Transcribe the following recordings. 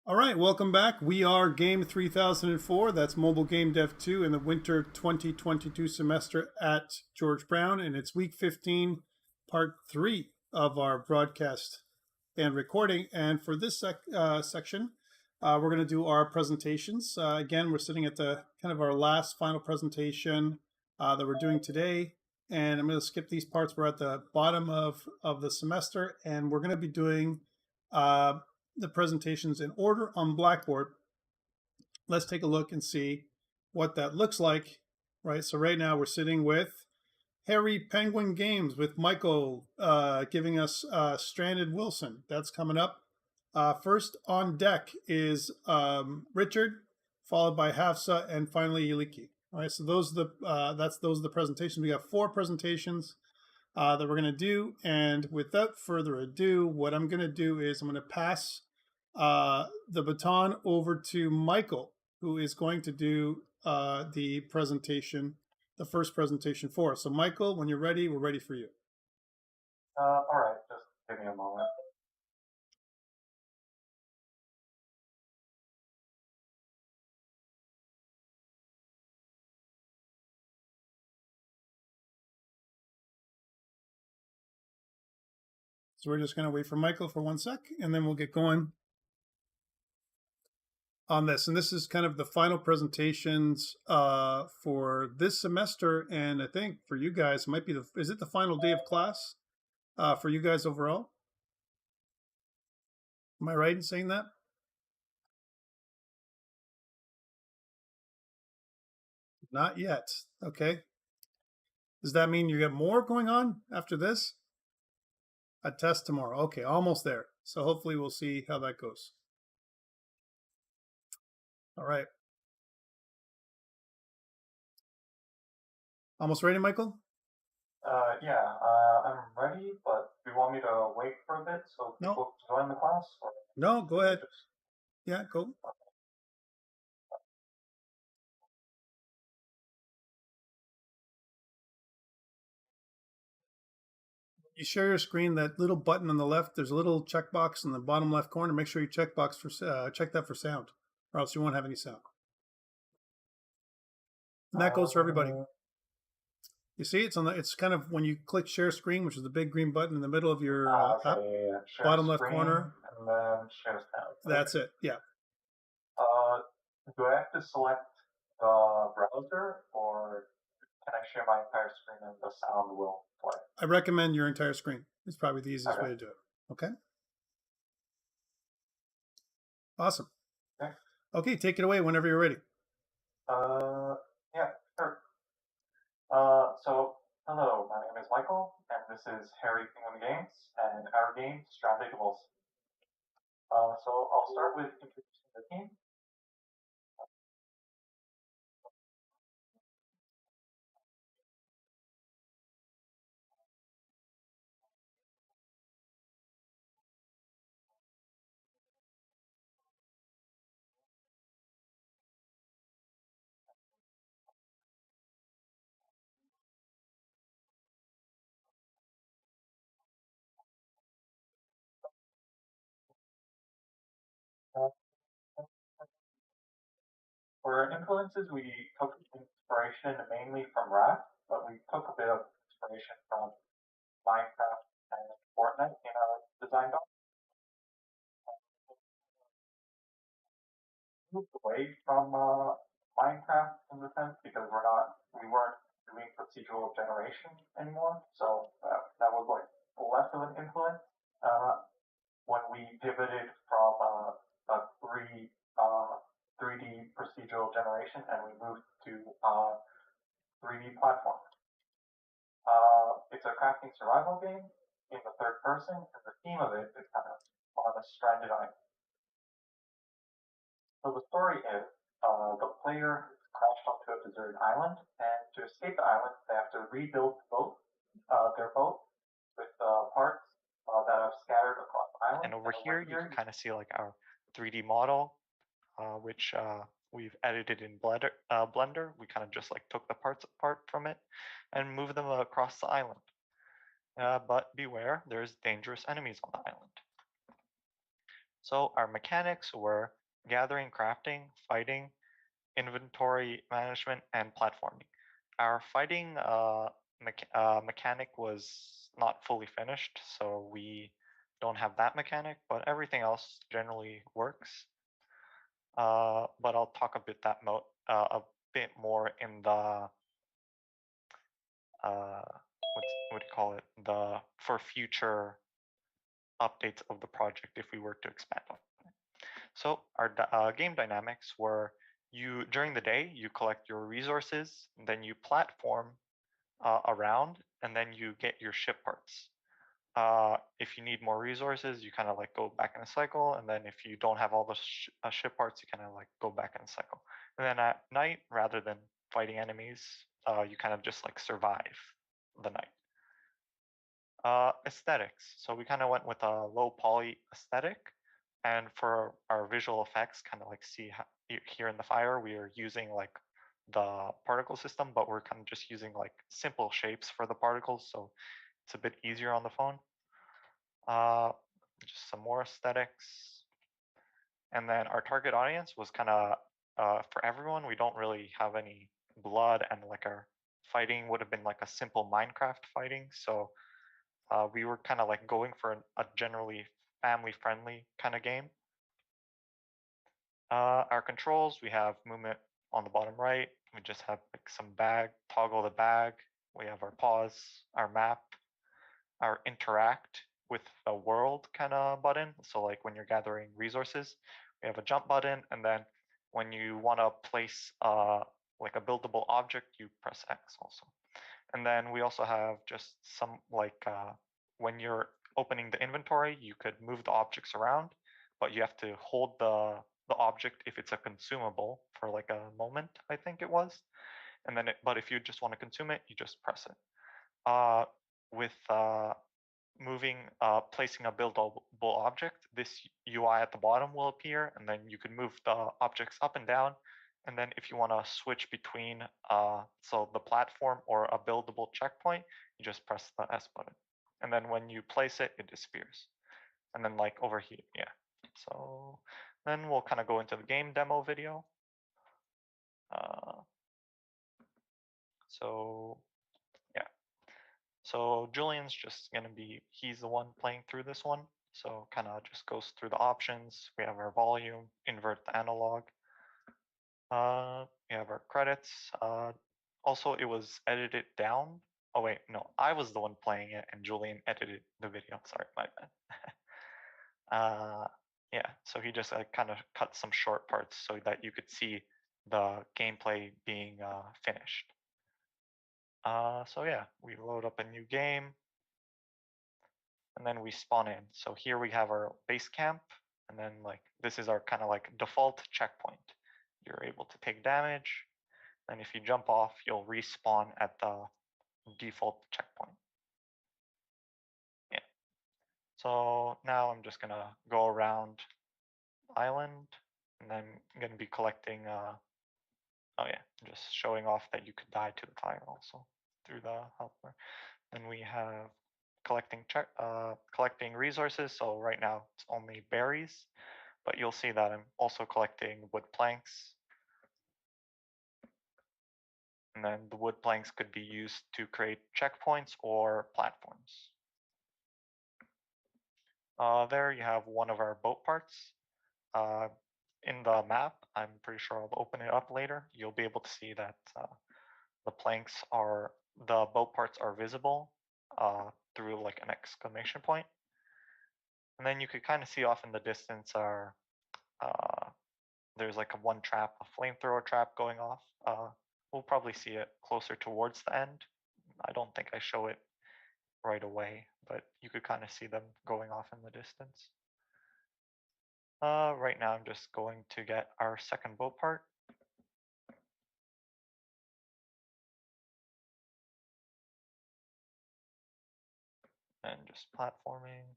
All right, welcome back. We are Game 3004. That's Mobile Game Dev 2 in the winter 2022 semester at George Brown. And it's week 15, part 3 of our broadcast and recording. And for this section, we're going to do our presentations. Again, we're sitting at the kind of our last final presentation that we're doing today. And I'm going to skip these parts. We're at the bottom of the semester, and we're going to be doing the presentations in order on Blackboard. Let's take a look and see what that looks like, right? So right now we're sitting with Harry Penguin Games with Michael giving us Stranded Wilson. That's coming up. First on deck is Richard, followed by Hafsa, and finally Yuliki. All right, so those are the presentations. We got 4 presentations that we're going to do, and without further ado, what I'm going to do is I'm going to pass the baton over to Michael, who is going to do the presentation, the first presentation for us. So Michael, when you're ready, we're ready for you. All right, just give me a moment. So we're just going to wait for Michael for 1 sec, and then we'll get going on this. And this is kind of the final presentations for this semester. And I think for you guys, it might be is it the final day of class for you guys overall? Am I right in saying that? Not yet. Okay. Does that mean you got more going on after this? A test tomorrow. Okay, almost there. So hopefully we'll see how that goes. All right. Almost ready, Michael? Yeah, I'm ready, but do you want me to wait for a bit so people join the class? Or no, go ahead. Yeah, go. You share your screen, that little button on the left, there's a little checkbox in the bottom left corner. Make sure you check that for sound, or else you won't have any sound. And that goes for everybody. You see, it's kind of when you click share screen, which is the big green button in the middle of your bottom left corner. And then share sound. That's it. Yeah. Do I have to select the browser, or can I share my entire screen and the sound will play? I recommend your entire screen. It's probably the easiest way to do it. Okay. Awesome. Okay, take it away whenever you're ready. Yeah, sure. So, hello, my name is Michael, and this is Harry Penguin Games, and our game, Stranded Wilson. So I'll start with introducing the team. For influences, we took inspiration mainly from Raft, but we took a bit of inspiration from Minecraft and Fortnite in our design doc. Moved away from Minecraft in the sense because we weren't doing procedural generation anymore, so that was like less of an influence. When we pivoted from a 3D procedural generation and we moved to 3D platform. It's a crafting survival game in the third person, and the theme of it is kind of on a stranded island. So the story is the player crashed onto a deserted island, and to escape the island, they have to rebuild their boat with parts that have scattered across the island. And over here, you can kind of see like our 3D model, which we've edited in Blender. We kind of just like took the parts apart from it and moved them across the island. But beware, there's dangerous enemies on the island. So our mechanics were gathering, crafting, fighting, inventory management, and platforming. Our fighting mechanic was not fully finished, so we don't have that mechanic, but everything else generally works. But I'll talk a bit more in the what do you call it? The for future updates of the project if we were to expand on it. So our game dynamics were you during the day you collect your resources, then you platform around, and then you get your ship parts. If you need more resources, you kind of like go back in a cycle, and then if you don't have all the ship parts, you kind of like go back in a cycle. And then at night, rather than fighting enemies, you kind of just like survive the night. Aesthetics. So we kind of went with a low poly aesthetic, and for our visual effects, kind of like see how, here in the fire, we are using like the particle system, but we're kind of just using like simple shapes for the particles, so it's a bit easier on the phone. Just some more aesthetics. And then our target audience was kind of for everyone. We don't really have any blood, and like our fighting would have been like a simple Minecraft fighting. So we were kind of like going for a generally family-friendly kind of game. Our controls, we have movement on the bottom right. We just have like some bag, toggle the bag. We have our pause, our map, our interact with the world kind of button. So like when you're gathering resources, we have a jump button, and then when you want to place like a buildable object, you press X also. And then we also have just some like when you're opening the inventory, you could move the objects around, but you have to hold the object if it's a consumable for like a moment, I think it was. And then but if you just want to consume it, you just press it. With placing a buildable object, this UI at the bottom will appear, and then you can move the objects up and down. And then if you want to switch between so the platform or a buildable checkpoint, you just press the S button. And then when you place it, it disappears. And then like over here, yeah. So then we'll kind of go into the game demo video. So yeah. So Julian's just gonna be, he's the one playing through this one. So kind of just goes through the options. We have our volume, invert the analog. We have our credits. Also, it was edited down. Oh wait, no, I was the one playing it, and Julian edited the video. Sorry, my bad. Yeah, so he just kind of cut some short parts so that you could see the gameplay being finished. So yeah, we load up a new game, and then we spawn in. So here we have our base camp, and then like this is our kind of like default checkpoint. You're able to take damage, and if you jump off, you'll respawn at the default checkpoint. Yeah. So now I'm just gonna go around the island, and then I'm gonna be collecting. Oh yeah, just showing off that you could die to the fire also through the helper. Then we have collecting resources. So right now it's only berries, but you'll see that I'm also collecting wood planks. And then the wood planks could be used to create checkpoints or platforms. There you have one of our boat parts. In the map, I'm pretty sure I'll open it up later. You'll be able to see that the boat parts are visible through like an exclamation point. And then you could kind of see off in the distance there's like one trap, a flamethrower trap going off. We'll probably see it closer towards the end. I don't think I show it right away, but you could kind of see them going off in the distance. Right now I'm just going to get our second boat part. And just platforming.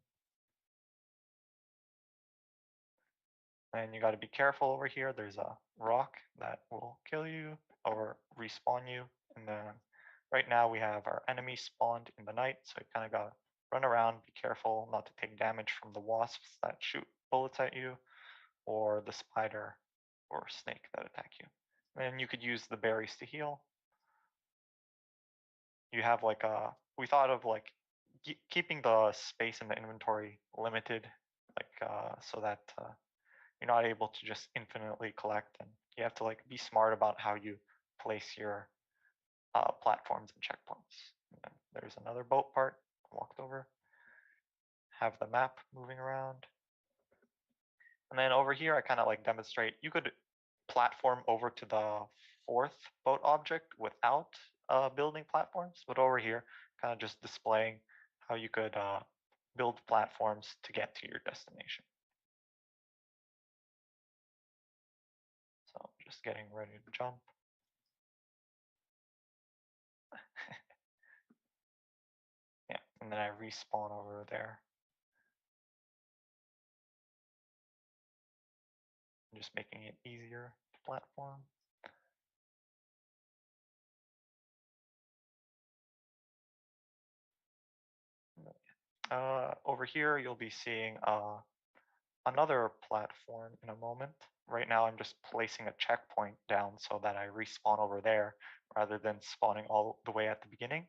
And you got to be careful over here. There's a rock that will kill you or respawn you. And then right now we have our enemy spawned in the night, so you kind of got to run around, be careful not to take damage from the wasps that shoot bullets at you, or the spider or snake that attack you. And you could use the berries to heal. You have like we thought of like keeping the space in the inventory limited, like so that you're not able to just infinitely collect, and you have to like be smart about how you place your platforms and checkpoints. And then there's another boat part, walked over, have the map moving around. And then over here, I kind of like demonstrate, you could platform over to the fourth boat object without building platforms, but over here, kind of just displaying how you could build platforms to get to your destination. So just getting ready to jump. Yeah, and then I respawn over there. Just making it easier to platform. Over here, you'll be seeing another platform in a moment. Right now, I'm just placing a checkpoint down so that I respawn over there rather than spawning all the way at the beginning.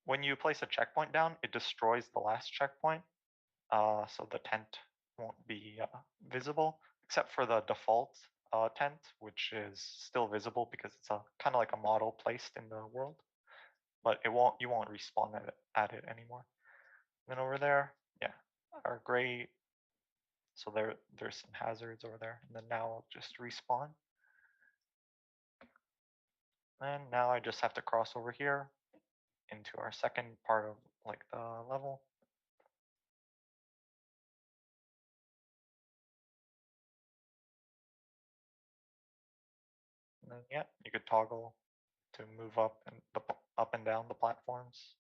When you place a checkpoint down, it destroys the last checkpoint, so the tent won't be visible, except for the default tent, which is still visible because it's a kind of like a model placed in the world, but you won't respawn at it anymore. Then over there, yeah, our gray. So there's some hazards over there, and then now I'll just respawn. And now I just have to cross over here into our second part of like the level. And then yeah, you could toggle to move up and down the platforms.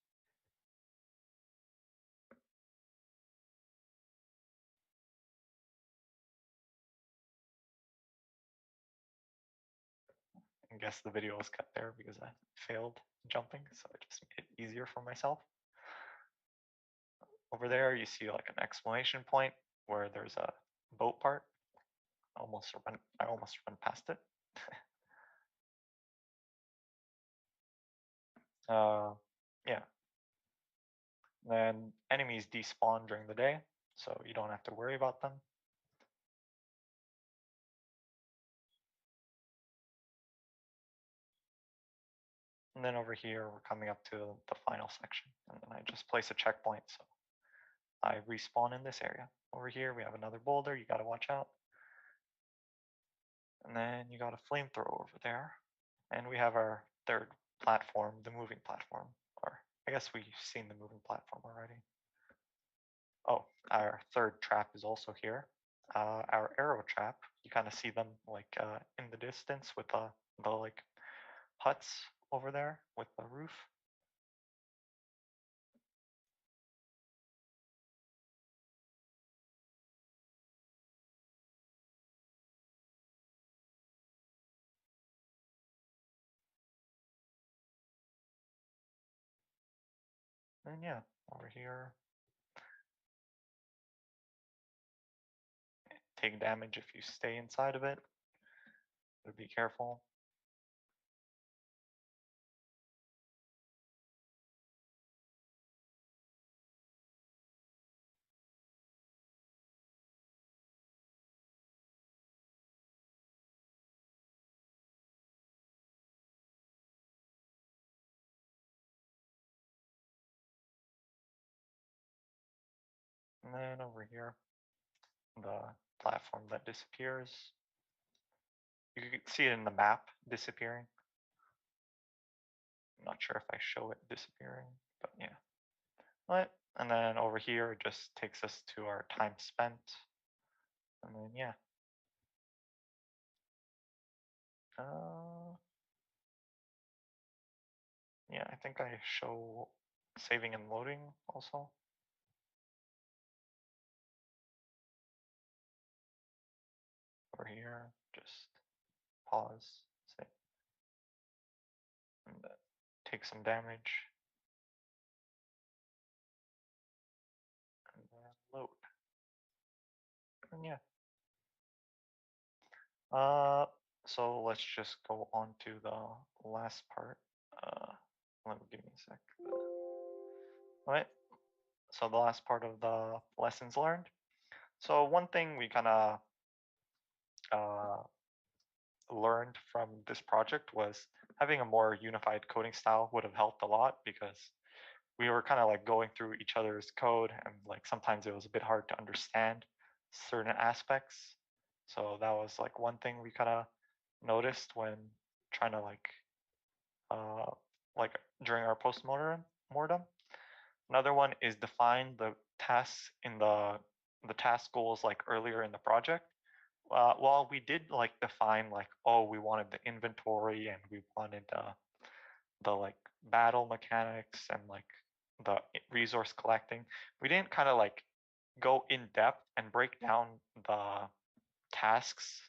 I guess the video was cut there because I failed jumping, so I just made it easier for myself. Over there, you see like an exclamation point where there's a boat part. I almost run past it. Yeah. Then enemies despawn during the day, so you don't have to worry about them. And then over here, we're coming up to the final section. And then I just place a checkpoint, so I respawn in this area. Over here, we have another boulder you gotta watch out. And then you got a flamethrower over there. And we have our third platform, the moving platform. Or I guess we've seen the moving platform already. Oh, our third trap is also here. Our arrow trap, you kind of see them like in the distance with the like huts over there with the roof. And yeah, over here, take damage if you stay inside of it. So be careful. And then over here, the platform that disappears. You can see it in the map disappearing. I'm not sure if I show it disappearing, but yeah. But, and then over here, it just takes us to our time spent. And then, yeah. Yeah, I think I show saving and loading also. Over here, just pause, save, and take some damage. load. And yeah. So let's just go on to the last part. Give me a sec. All right. So the last part of the lessons learned. So one thing we kind of learned from this project was having a more unified coding style would have helped a lot, because we were kind of like going through each other's code, and like sometimes it was a bit hard to understand certain aspects. So that was like one thing we kind of noticed when trying to like during our post-mortem. Another one is define the tasks in the task goals like earlier in the project. Well, we did like define like, oh, we wanted the inventory and we wanted the like battle mechanics and like the resource collecting. We didn't kind of like go in depth and break down the tasks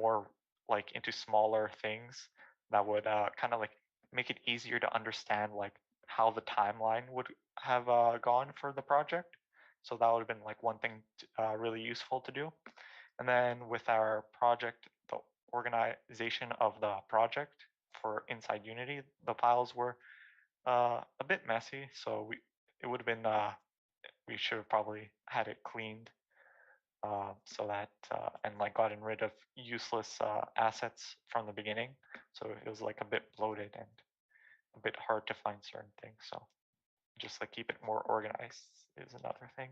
more like into smaller things that would kind of like make it easier to understand like how the timeline would have gone for the project. So that would have been like one thing really useful to do. And then with our project, the organization of the project for inside Unity, the files were a bit messy. So it would have been we should have probably had it cleaned so that and like gotten rid of useless assets from the beginning. So it was like a bit bloated and a bit hard to find certain things. So just like keep it more organized is another thing.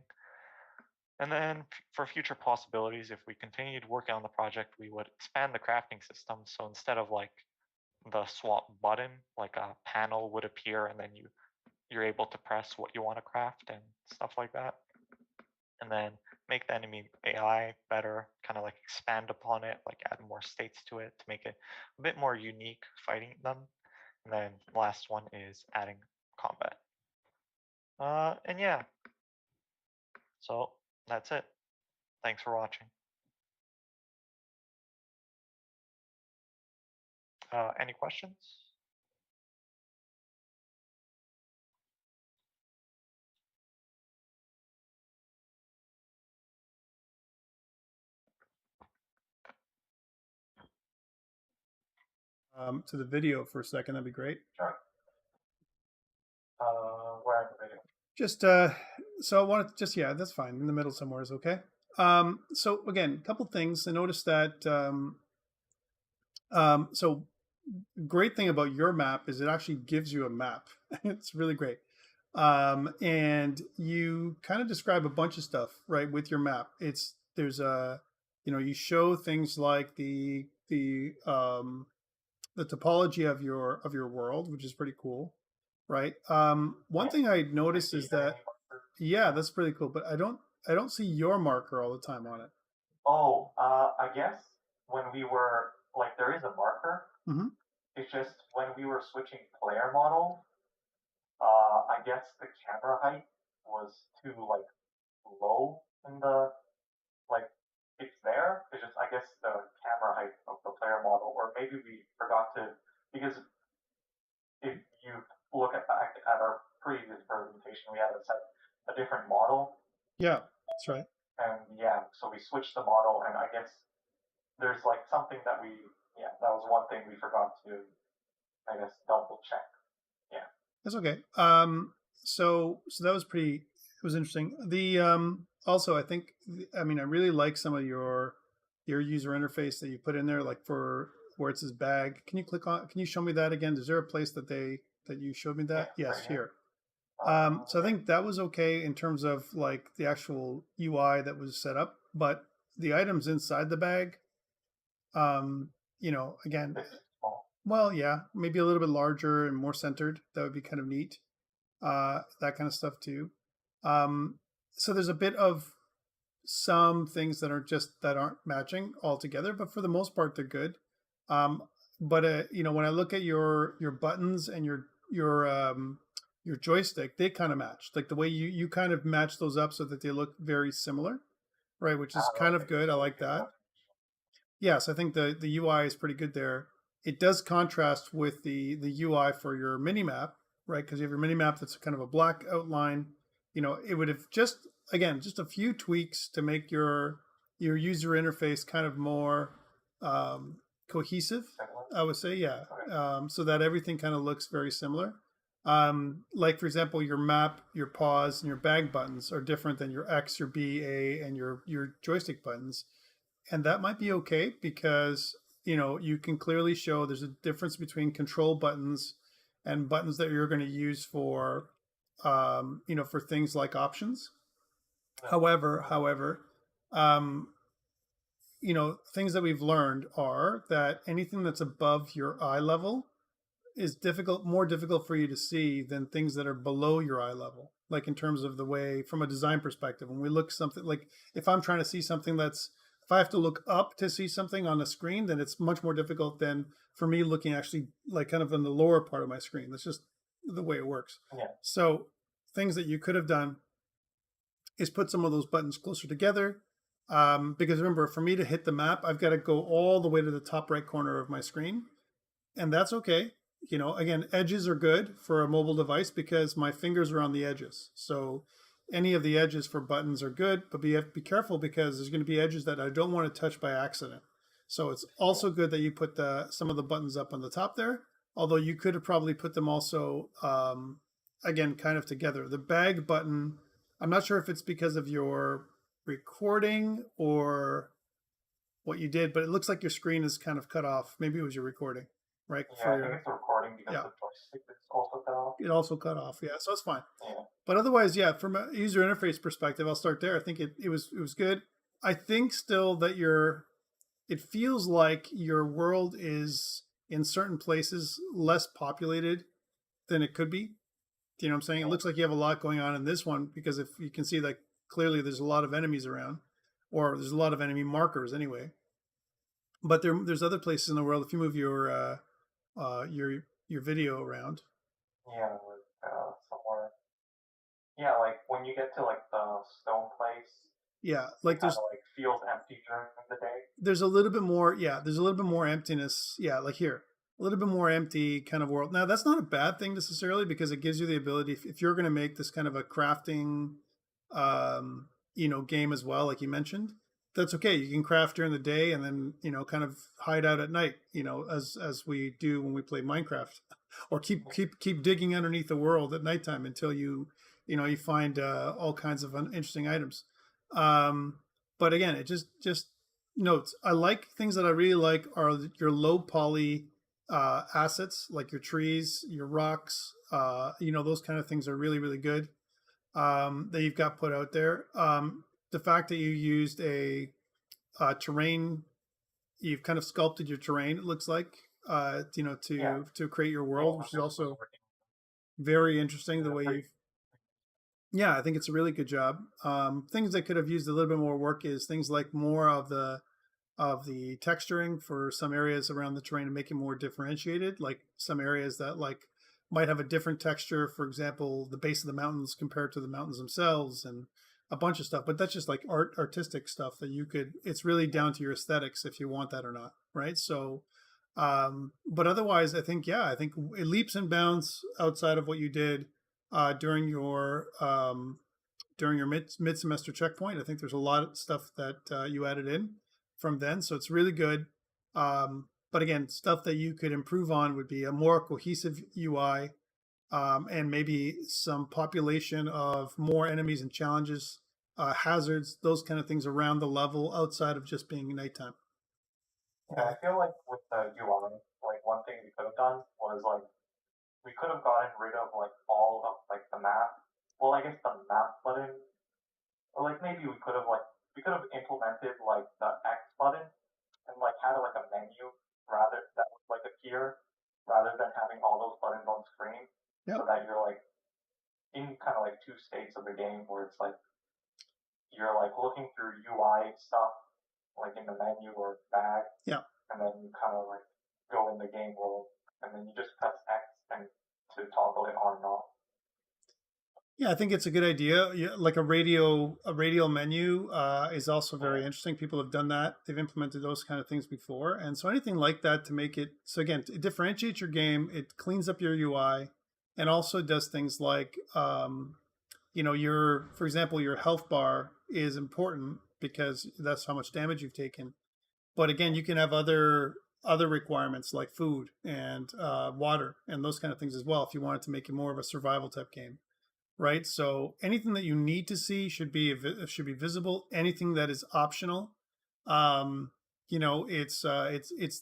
And then for future possibilities, if we continued working on the project, we would expand the crafting system. So instead of like the swap button, like a panel would appear and then you're able to press what you want to craft and stuff like that. And then make the enemy AI better, kind of like expand upon it, like add more states to it to make it a bit more unique fighting them. And then the last one is adding combat. And yeah, so that's it. Thanks for watching. Any questions? To the video for a second, that'd be great. Sure. Where in the video? Just so I wanted to just, yeah, that's fine. In the middle somewhere is okay. So again, a couple things. I noticed that so great thing about your map is it actually gives you a map. It's really great. And you kind of describe a bunch of stuff, right, with your map. There's a, you show things like the topology of your world, which is pretty cool, right? One thing I noticed is that, yeah, that's pretty cool, but I don't see your marker all the time on it. Oh, I guess when we were like, there is a marker. Mm-hmm. It's just when we were switching player model, I guess the camera height was too like low in the like it's there. It's just I guess the camera height of the player model, or maybe we forgot to, because if you look back at our previous presentation, we had set a different model. Yeah, that's right. And yeah, so we switched the model, and I guess there's like something that that was one thing we forgot to, I guess, double check. Yeah. That's okay. So that was it was interesting. The also I think, I really like some of your user interface that you put in there, like for where it says bag. Can you show me that again? Is there a place that you showed me that? Yeah, Yes, right here. So I think that was okay in terms of like the actual UI that was set up, but the items inside the bag, again, well, yeah, maybe a little bit larger and more centered. That would be kind of neat. That kind of stuff too. So there's a bit of some things that aren't matching altogether, but for the most part, they're good. But when I look at your buttons and your joystick, they kind of match. Like the way you kind of match those up so that they look very similar, right? Which is kind of good. I like that. Yes, I think the UI is pretty good there. It does contrast with the UI for your mini map, right? Because you have your mini map that's kind of a black outline. It would have just again just a few tweaks to make your user interface kind of more cohesive. I would say, yeah, so that everything kind of looks very similar. Like for example, your map, your pause, and your bag buttons are different than your X, your B, A, and your joystick buttons, and that might be okay because you can clearly show there's a difference between control buttons and buttons that you're going to use for for things like options. However, um, things that we've learned are that anything that's above your eye level is more difficult for you to see than things that are below your eye level. Like in terms of the way, from a design perspective, when we look something like if I'm trying to see something if I have to look up to see something on the screen, then it's much more difficult than for me looking actually like kind of in the lower part of my screen. That's just the way it works. Yeah. So things that you could have done is put some of those buttons closer together. Because remember, for me to hit the map, I've got to go all the way to the top right corner of my screen. And that's okay. Again, edges are good for a mobile device because my fingers are on the edges. So any of the edges for buttons are good, but you have to be careful because there's going to be edges that I don't want to touch by accident. So it's also good that you put some of the buttons up on the top there, although you could have probably put them also, again, kind of together. The bag button, I'm not sure if it's because of your recording or what you did, but it looks like your screen is kind of cut off. Maybe it was your recording, right? Yeah, I think it's the recording because the joystick is also cut off. It also cut off, yeah. So it's fine. Yeah. But otherwise, yeah, from a user interface perspective, I'll start there. I think it was good. I think still that it feels like your world is in certain places less populated than it could be. Do you know what I'm saying? It looks like you have a lot going on in this one because if you can see that clearly there's a lot of enemies around, or there's a lot of enemy markers anyway. But there's other places in the world. If you move your video around. Yeah, somewhere. Yeah, like when you get to like the stone place. Yeah, like there's like feels empty during the day. There's a little bit more. Yeah, there's a little bit more emptiness. Yeah, like here, a little bit more empty kind of world. Now that's not a bad thing necessarily because it gives you the ability if you're going to make this kind of a crafting, game as well, like you mentioned. That's okay. You can craft during the day and then kind of hide out at night. As we do when we play Minecraft, or keep digging underneath the world at nighttime until you find all kinds of interesting items. But again, it just notes. I like things that I really like are your low poly assets, like your trees, your rocks. Those kind of things are really really good. That you've got put out there. The fact that you used a terrain, you've kind of sculpted your terrain. It looks like to create your world, which is also very interesting. The way you've I think it's a really good job. Things that could have used a little bit more work is things like more of the texturing for some areas around the terrain to make it more differentiated. Like some areas that might have a different texture. For example, the base of the mountains compared to the mountains themselves, and a bunch of stuff. But that's just like artistic stuff that you could. It's really down to your aesthetics if you want that or not, right? So, but otherwise, I think it leaps and bounds outside of what you did during your mid-semester checkpoint. I think there's a lot of stuff that you added in from then, so it's really good. But again, stuff that you could improve on would be a more cohesive UI, and maybe some population of more enemies and challenges, hazards, those kind of things around the level outside of just being nighttime. Yeah, I feel like with the UI, like one thing we could have done was we could have gotten rid of all of the map. Well, I guess the map button, or maybe we could have implemented the X button and had a menu that would appear rather than having all those buttons on screen. Yep. So that you're in kind of two states of the game where it's you're looking through UI stuff in the menu or bag. Yeah. And then you kind of go in the game world and then you just press X and to toggle it on and off. Yeah, I think it's a good idea. Like a radial menu is also very interesting. People have done that. They've implemented those kind of things before. And so anything like that to make it, so again, it differentiates your game, it cleans up your UI, and also does things like your, for example, your health bar is important because that's how much damage you've taken. But again, you can have other requirements like food and water and those kind of things as well if you wanted to make it more of a survival type game, right? So anything that you need to see should be visible. Anything that is optional, it's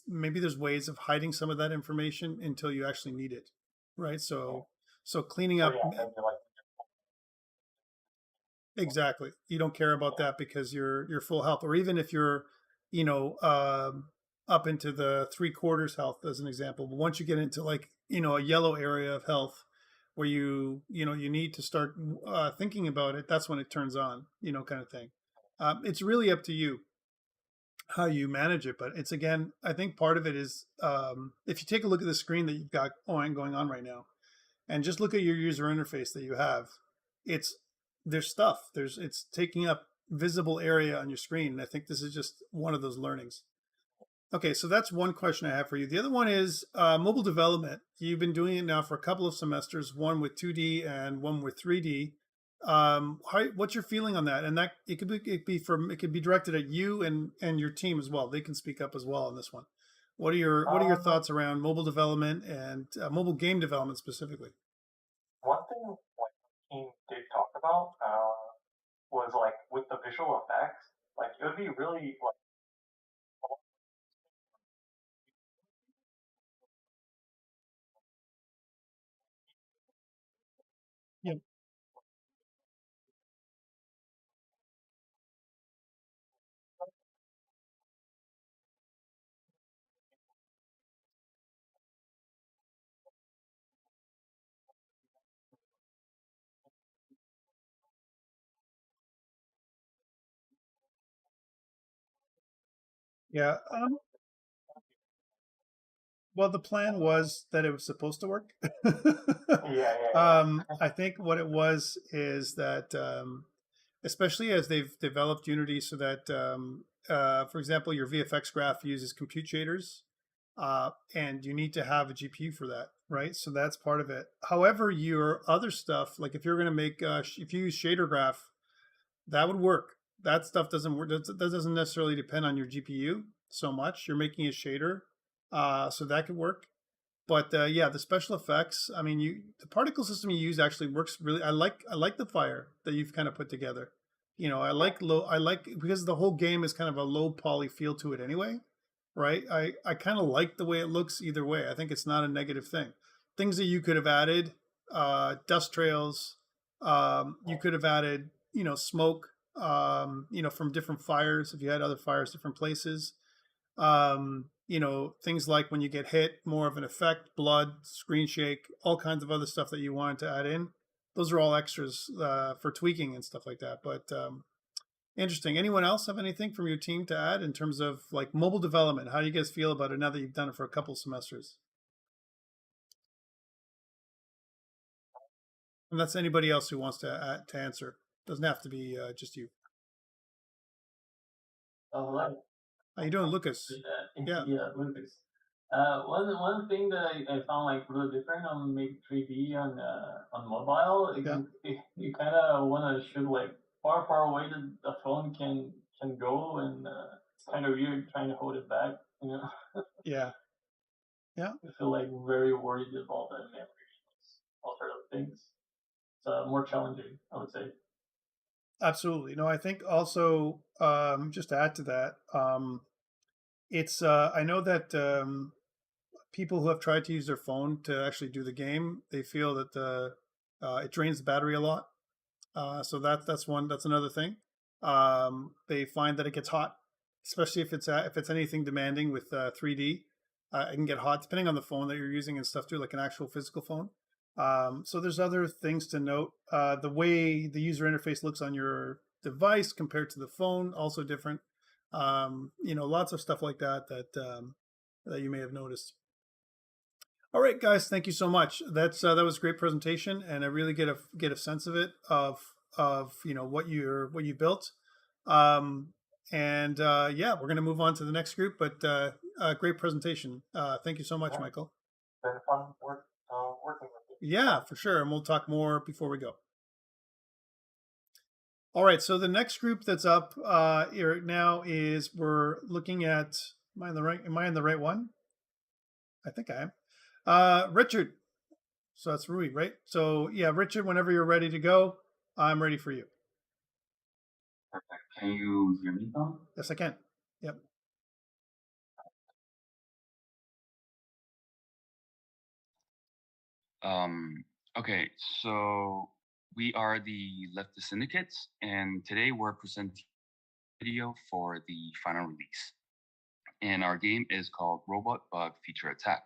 maybe there's ways of hiding some of that information until you actually need it, right? So cleaning So up. yeah, maybe like Exactly. You don't care about that because you're full health, or even if you're, you know, up into the 3/4 health as an example. But once you get into like a yellow area of health, where you need to start thinking about it, that's when it turns on, kind of thing. It's really up to you how you manage it, but it's again, I think part of it is if you take a look at the screen that you've got going on right now and just look at your user interface that you have, it's there's stuff. It's taking up visible area on your screen. And I think this is just one of those learnings. Okay, so that's one question I have for you. The other one is mobile development. You've been doing it now for a couple of semesters, one with 2D and one with 3D. What's your feeling on that? And that it could be directed at you and your team as well. They can speak up as well on this one. What are your thoughts around mobile development and mobile game development specifically? one thing like the team did talk about was like with the visual effects, like it would be really like Yeah. Yeah. Well, the plan was that it was supposed to work. yeah. I think what it was is that, especially as they've developed Unity, so that, for example, your VFX graph uses compute shaders, and you need to have a GPU for that, right? So that's part of it. However, your other stuff, like if you're going to make, if you use shader graph, that would work. That stuff doesn't work. That doesn't necessarily depend on your GPU so much. You're making a shader, so that could work. But yeah, the special effects. I mean, the particle system you use actually works really. I like the fire that you've kind of put together. I like low. I like because the whole game is kind of a low poly feel to it anyway, right? I kind of like the way it looks either way. I think it's not a negative thing. Things that you could have added, dust trails. You could have added, smoke. From different fires if you had other fires different places. Things like when you get hit, more of an effect, blood, screen shake, all kinds of other stuff that you wanted to add in. Those are all extras for tweaking and stuff like that. But interesting. Anyone else have anything from your team to add in terms of like mobile development? How do you guys feel about it now that you've done it for a couple semesters? And that's anybody else who wants to answer. Doesn't have to be just you. All right. How you doing, Lucas? Yeah. Yeah, Lucas. One thing that I found like really different on Make 3D on mobile, you kind of want to shoot like far away that the phone can go, and it's kind of weird trying to hold it back. Yeah. Yeah. I feel like very worried about the memory, all sort of things. It's more challenging, I would say. Absolutely. No, I think also just to add to that, it's I know that people who have tried to use their phone to actually do the game, they feel that it drains the battery a lot. So that's another thing. They find that it gets hot, especially if it's anything demanding with 3D. It can get hot depending on the phone that you're using and stuff too, like an actual physical phone. So there's other things to note. The way the user interface looks on your device compared to the phone, also different. Lots of stuff like that you may have noticed. All right, guys, thank you so much. That was a great presentation, and I really get a sense of it of what you built. And yeah, we're gonna move on to the next group, but great presentation. Thank you so much, Michael. Been fun working with you. Yeah, for sure, and we'll talk more before we go. All right, so the next group that's up here now is we're looking at. Am I in the right? Am I in the right one? I think I am. Richard. So that's Rui, right? So yeah, Richard. Whenever you're ready to go, I'm ready for you. Perfect. Can you hear me, Tom? Yes, I can. Yep. Okay, so we are the Leftist Syndicates, and today we're presenting a video for the final release. And our game is called Robot Bug Feature Attack.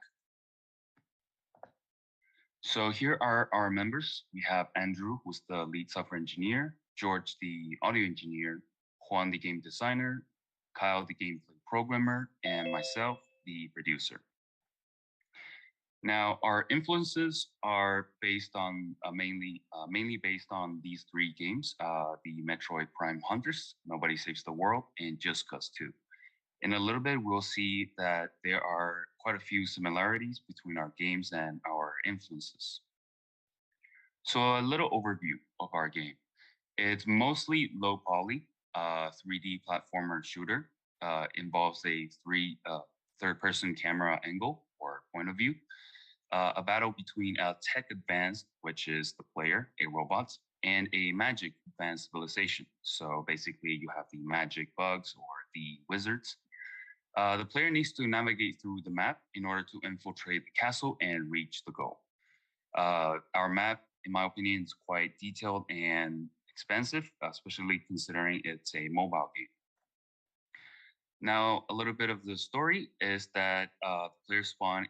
So here are our members. We have Andrew, who's the lead software engineer, George, the audio engineer, Juan, the game designer, Kyle, the gameplay programmer, and myself, the producer. Now, our influences are based on mainly based on these three games: the Metroid Prime Hunters, Nobody Saves the World, and Just Cause 2. In a little bit, we'll see that there are quite a few similarities between our games and our influences. So, a little overview of our game. It's mostly low poly, 3D platformer shooter. Involves a third-person camera angle or point of view. A battle between a tech advanced, which is the player, a robot, and a magic advanced civilization. So basically, you have the magic bugs or the wizards. The player needs to navigate through the map in order to infiltrate the castle and reach the goal. Our map, in my opinion, is quite detailed and expensive, especially considering it's a mobile game. Now, a little bit of the story is that the player spawn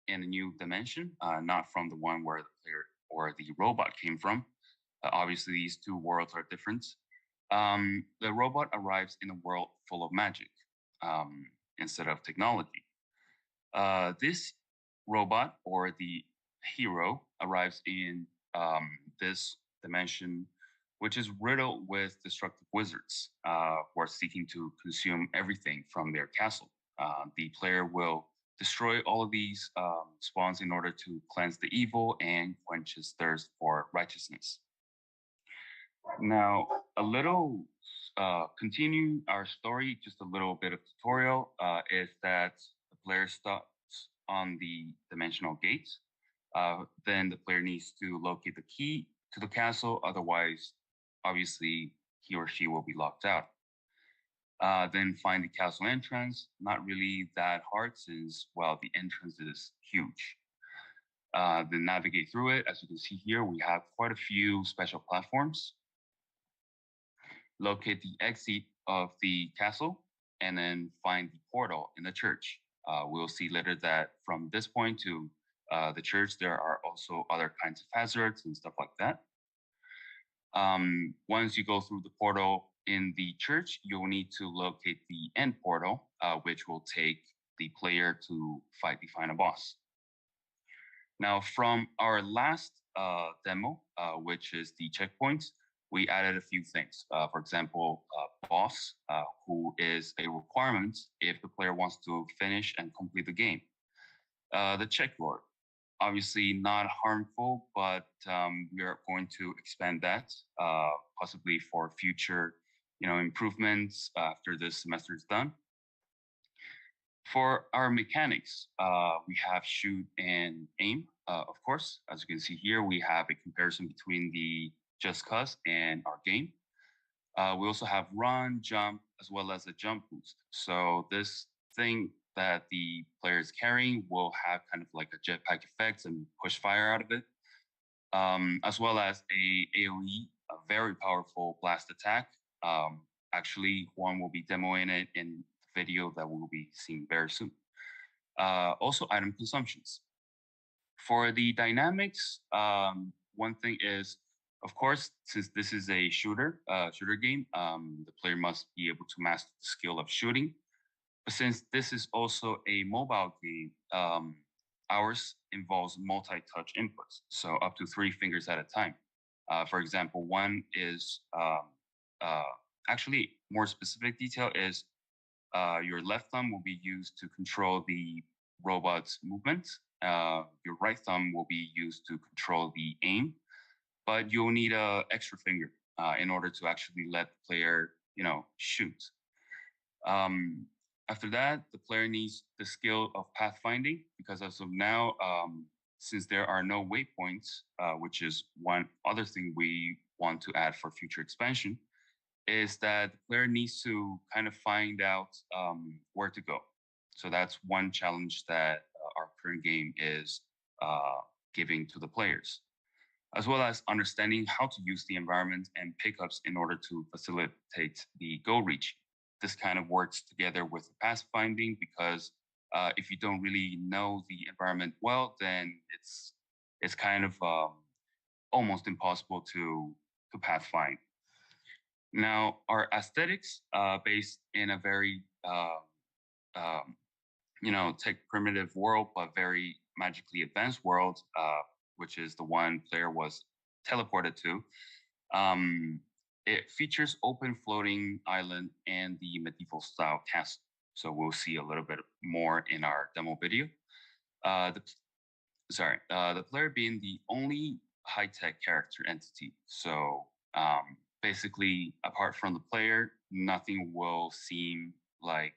in a new dimension, not from the one where the player or the robot came from. Obviously, these two worlds are different. The robot arrives in a world full of magic instead of technology. This robot or the hero arrives in this dimension, which is riddled with destructive wizards who are seeking to consume everything from their castle. The player will destroy all of these spawns in order to cleanse the evil and quench his thirst for righteousness. Now, continue our story, just a little bit of tutorial is that the player starts on the dimensional gates. Then the player needs to locate the key to the castle, otherwise, obviously, he or she will be locked out. Then find the castle entrance. Not really that hard since, well, the entrance is huge. Then navigate through it. As you can see here, we have quite a few special platforms. Locate the exit of the castle, and then find the portal in the church. We'll see later that from this point to the church, there are also other kinds of hazards and stuff like that. Once you go through the portal in the church, you'll need to locate the end portal, which will take the player to fight the final boss. Now, from our last demo, which is the checkpoints, we added a few things. For example, boss, who is a requirement if the player wants to finish and complete the game. The checklord, obviously not harmful, but we are going to expand that possibly for future, improvements after this semester is done. For our mechanics, we have shoot and aim. Of course, as you can see here, we have a comparison between the Just Cause and our game. We also have run, jump, as well as a jump boost. So this thing that the player is carrying will have kind of like a jetpack effects and push fire out of it, as well as a AoE, a very powerful blast attack. Actually, Juan will be demoing it in the video that we'll be seeing very soon. Also, item consumptions. For the dynamics, one thing is, of course, since this is a shooter game, the player must be able to master the skill of shooting. But since this is also a mobile game, ours involves multi-touch inputs, so up to 3 fingers at a time. For example, one is actually more specific detail is your left thumb will be used to control the robot's movement. Your right thumb will be used to control the aim, but you'll need an extra finger in order to actually let the player, shoot. After that, the player needs the skill of pathfinding because as of now, since there are no waypoints, which is one other thing we want to add for future expansion, is that the player needs to kind of find out where to go. So that's one challenge that our current game is giving to the players, as well as understanding how to use the environment and pickups in order to facilitate the goal reach. This kind of works together with pathfinding because if you don't really know the environment well, then it's kind of almost impossible to pathfind. Now, our aesthetics, based in a very tech primitive world, but very magically advanced world, which is the one player was teleported to. It features open floating island and the medieval style castle. So we'll see a little bit more in our demo video. The player being the only high-tech character entity. So basically, apart from the player, nothing will seem like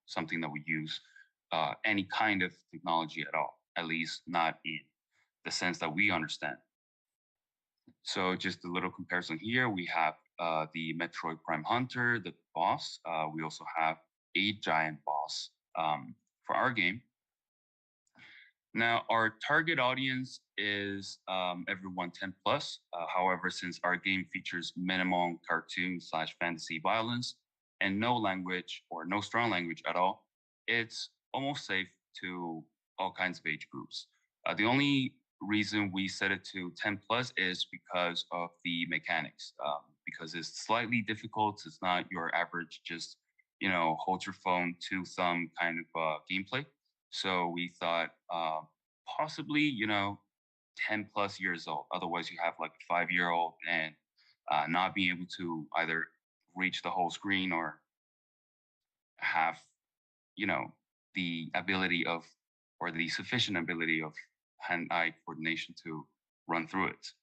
something that we use any kind of technology at all, at least not in the sense that we understand. So just a little comparison here, we have the Metroid Prime Hunter, the boss. We also have a giant boss for our game. Now, our target audience is everyone 10 plus. However, since our game features minimum cartoon/fantasy violence and no language or no strong language at all, it's almost safe to all kinds of age groups. The only reason we set it to 10 plus is because of the mechanics, because it's slightly difficult. It's not your average just, hold your phone to thumb kind of gameplay. So we thought possibly, 10 plus years old. Otherwise, you have like a 5-year-old and not being able to either reach the whole screen or have, the ability of, or the sufficient ability of hand-eye coordination to run through it.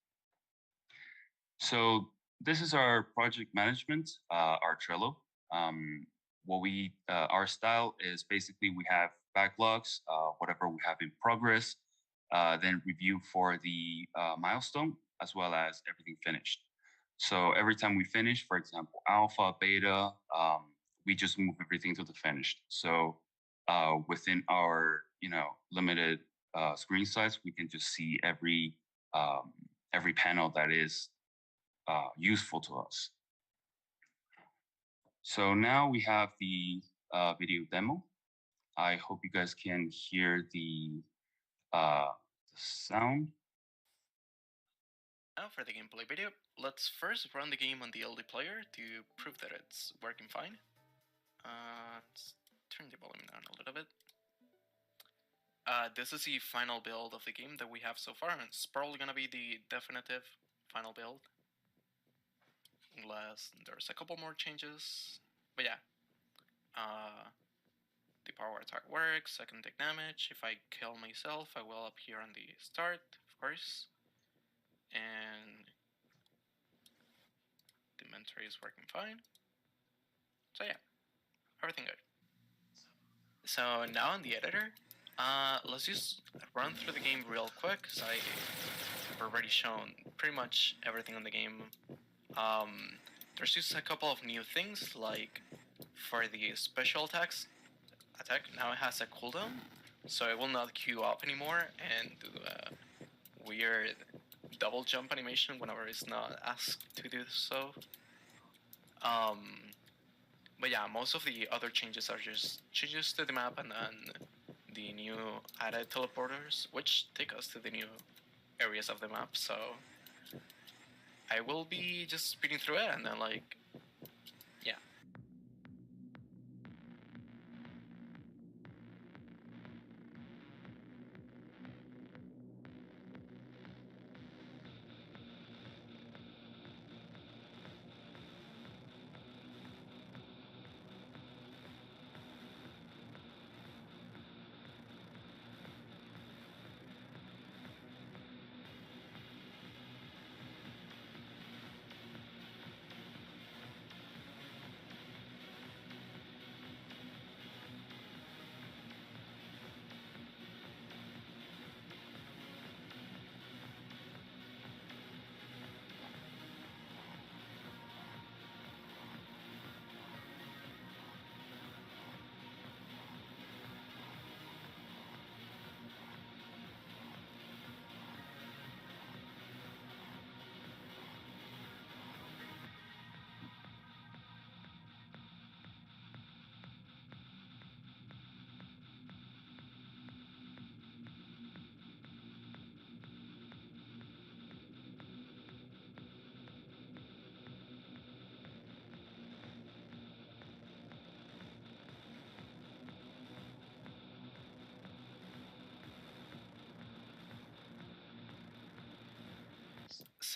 So this is our project management, our Trello. Our style is basically we have backlogs, whatever we have in progress, then review for the milestone, as well as everything finished. So every time we finish, for example, alpha, beta, we just move everything to the finished. So within our, limited screen size, we can just see every panel that is useful to us. So now we have the video demo. I hope you guys can hear the sound. Now for the gameplay video, let's first run the game on the LD player to prove that it's working fine. Let's turn the volume down a little bit. This is the final build of the game that we have so far, and it's probably gonna be the definitive final build. Unless there's a couple more changes. But yeah. The power attack works, I can take damage. If I kill myself, I will appear on the start, of course. And the inventory is working fine. So yeah, everything good. So now in the editor, let's just run through the game real quick, because I've already shown pretty much everything on the game. There's just a couple of new things, like for the special attack, now it has a cooldown, so it will not queue up anymore and do a weird double jump animation whenever it's not asked to do so. But yeah, most of the other changes are just changes to the map and then the new added teleporters, which take us to the new areas of the map, so I will be just speeding through it and then yeah.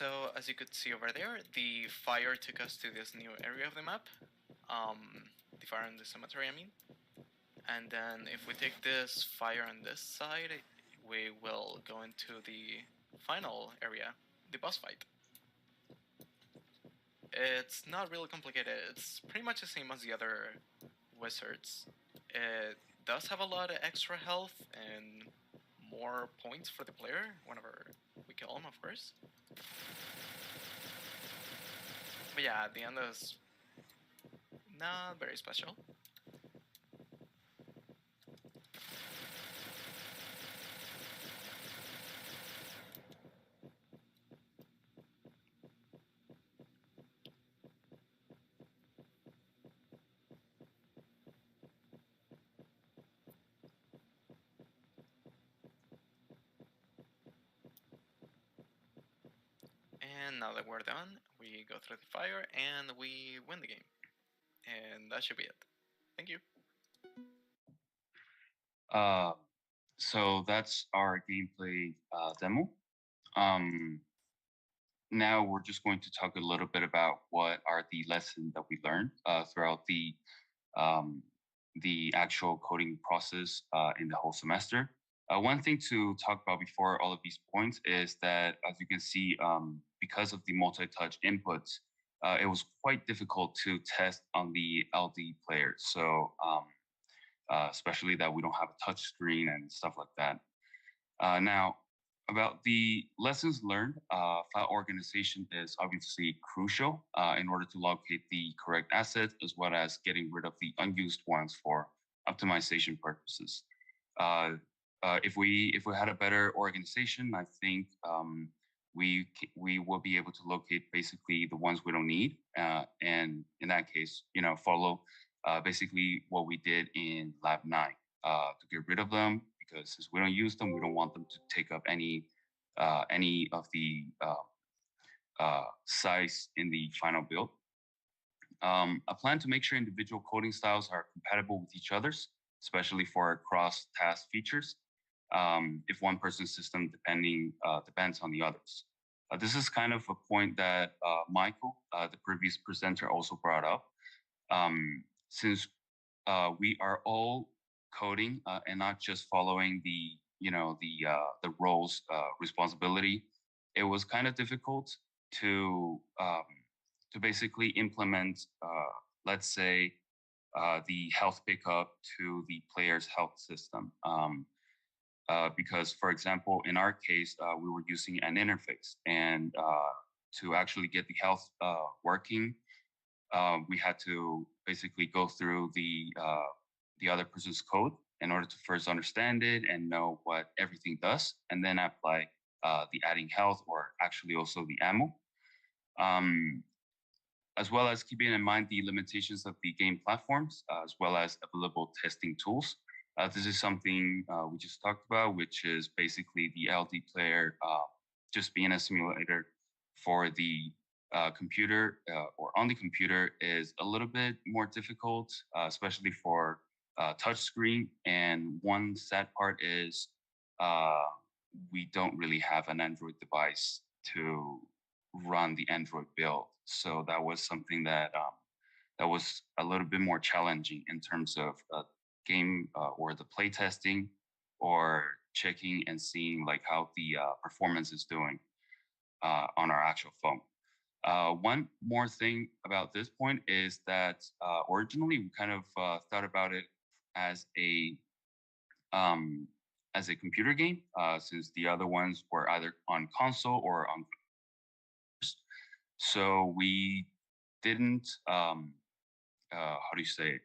So as you could see over there, the fire took us to this new area of the map. The fire in the cemetery, I mean. And then if we take this fire on this side, we will go into the final area, the boss fight. It's not really complicated. It's pretty much the same as the other wizards. It does have a lot of extra health and more points for the player whenever we kill him, of course. But yeah, the end is not very special. And now that we're done, we go through the fire and we win the game. And that should be it. Thank you. So that's our gameplay demo. Now we're just going to talk a little bit about what are the lessons that we learned throughout the actual coding process in the whole semester. One thing to talk about before all of these points is that, as you can see, because of the multi-touch inputs, it was quite difficult to test on the LD player. So especially that we don't have a touch screen and stuff like that. Now, about the lessons learned, file organization is obviously crucial in order to locate the correct assets, as well as getting rid of the unused ones for optimization purposes. If we had a better organization, I think we will be able to locate basically the ones we don't need, and in that case, follow basically what we did in Lab 9 to get rid of them, because since we don't use them, we don't want them to take up any of the size in the final build. A plan to make sure individual coding styles are compatible with each other's, especially for cross-task features, if one person's system depends on the others. This is kind of a point that Michael, the previous presenter, also brought up. Since we are all coding and not just following the roles responsibility, it was kind of difficult to basically implement, let's say, the health pickup to the player's health system. Because, for example, in our case, we were using an interface, and to actually get the health working, we had to basically go through the other person's code in order to first understand it and know what everything does, and then apply the adding health, or actually also the ammo. As well as keeping in mind the limitations of the game platforms, as well as available testing tools. This is something we just talked about, which is basically the LD player just being a simulator for the computer or on the computer is a little bit more difficult, especially for touchscreen. And one sad part is we don't really have an Android device to run the Android build. So that was something that that was a little bit more challenging in terms of game or the play testing, or checking and seeing like how the performance is doing on our actual phone. One more thing about this point is that originally we kind of thought about it as a computer game, since the other ones were either on console or on. So we didn't how do you say it?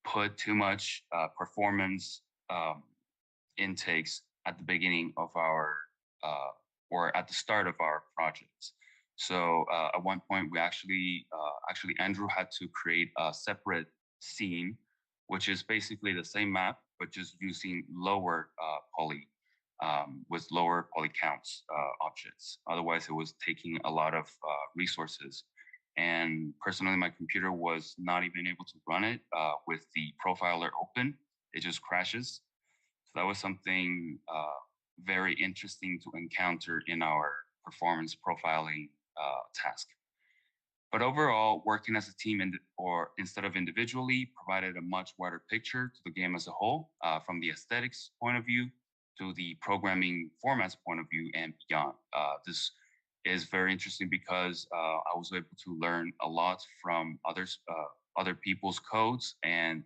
Put too much performance intakes at the beginning of our or at the start of our projects. So at one point, we actually Andrew had to create a separate scene, which is basically the same map, but just using lower poly with lower poly counts objects. Otherwise, it was taking a lot of resources. And personally, my computer was not even able to run it with the profiler open. It just crashes. So that was something very interesting to encounter in our performance profiling task. But overall, working as a team or instead of individually provided a much wider picture to the game as a whole, from the aesthetics point of view to the programming formats point of view and beyond. This is very interesting because I was able to learn a lot from other people's codes and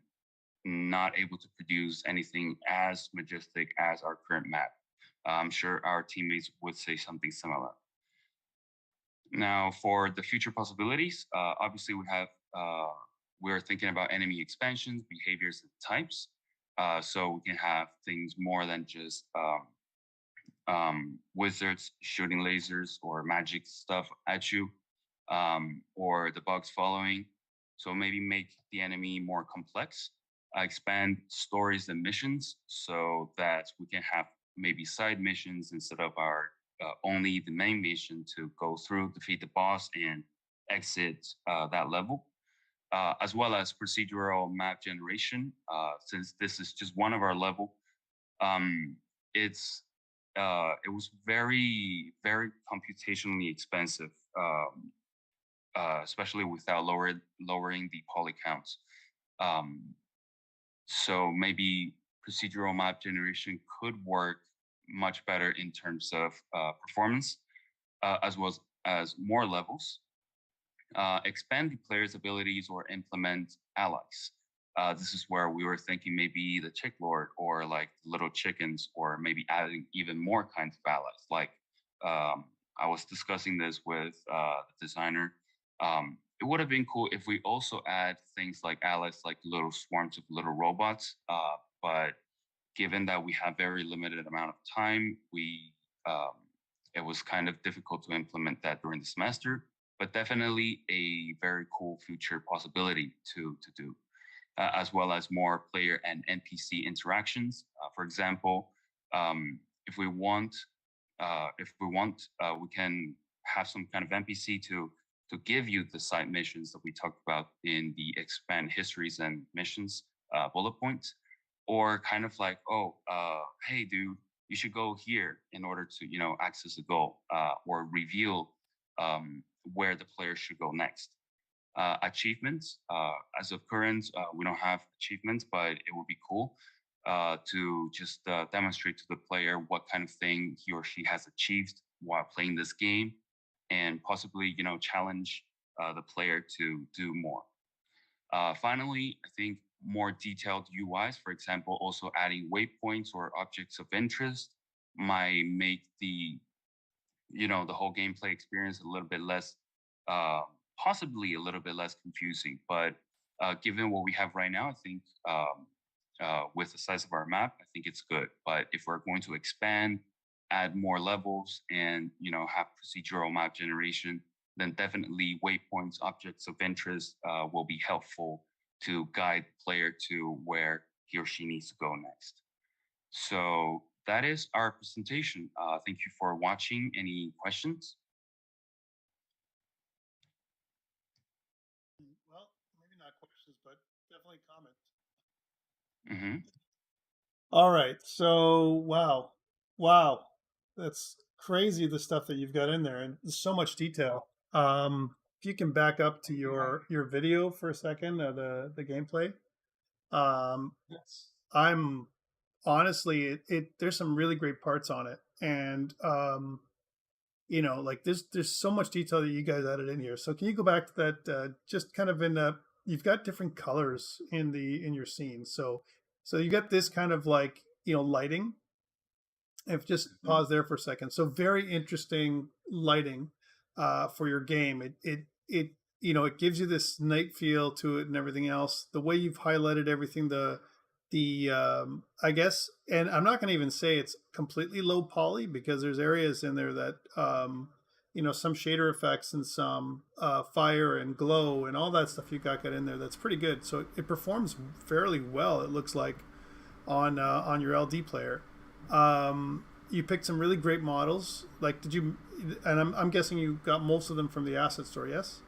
not able to produce anything as majestic as our current map. I'm sure our teammates would say something similar. Now, for the future possibilities, obviously we're thinking about enemy expansions, behaviors, and types. So we can have things more than just wizards shooting lasers or magic stuff at you, or the bugs following. So maybe make the enemy more complex, expand stories and missions so that we can have maybe side missions instead of our only the main mission to go through, defeat the boss, and exit that level. As well as procedural map generation. Since this is just one of our level, it was very, very computationally expensive, especially without lowering the poly counts. So maybe procedural map generation could work much better in terms of performance, as well as more levels. Expand the player's abilities or implement allies. This is where we were thinking maybe the Chick Lord or like little chickens, or maybe adding even more kinds of allies. Like I was discussing this with the designer. It would have been cool if we also add things like allies, like little swarms of little robots. But given that we have very limited amount of time, it was kind of difficult to implement that during the semester. But definitely a very cool future possibility to do, as well as more player and NPC interactions. For example, if we want, we can have some kind of NPC to give you the side missions that we talked about in the expand histories and missions bullet points, or kind of like, oh, hey, dude, you should go here in order to access a goal, or reveal where the player should go next. Achievements, as of current, we don't have achievements, but it would be cool to just demonstrate to the player what kind of thing he or she has achieved while playing this game, and possibly challenge the player to do more. Finally, I think more detailed UIs, for example, also adding waypoints or objects of interest, might make the whole gameplay experience a little bit less, possibly a little bit less confusing. But given what we have right now, I think with the size of our map, I think it's good. But if we're going to expand, add more levels, and have procedural map generation, then definitely waypoints, objects of interest will be helpful to guide the player to where he or she needs to go next. So that is our presentation. Thank you for watching. Any questions? Well, maybe not questions, but definitely comments. Mm-hmm. All right. So, wow, that's crazy, the stuff that you've got in there, and there's so much detail. If you can back up to your video for a second, the gameplay. Yes. I'm honestly, there's some really great parts on it, and like there's so much detail that you guys added in here. So can you go back to that, just kind of you've got different colors in your scene. So you got this kind of like lighting. If just pause there for a second. So very interesting lighting for your game. It gives you this night feel to it and everything else. The way you've highlighted everything, I guess, and I'm not going to even say it's completely low poly, because there's areas in there that some shader effects and some fire and glow and all that stuff you got in there that's pretty good. So it performs fairly well, it looks like, on your LD player. You picked some really great models. Like, did you? And I'm guessing you got most of them from the asset store, yes?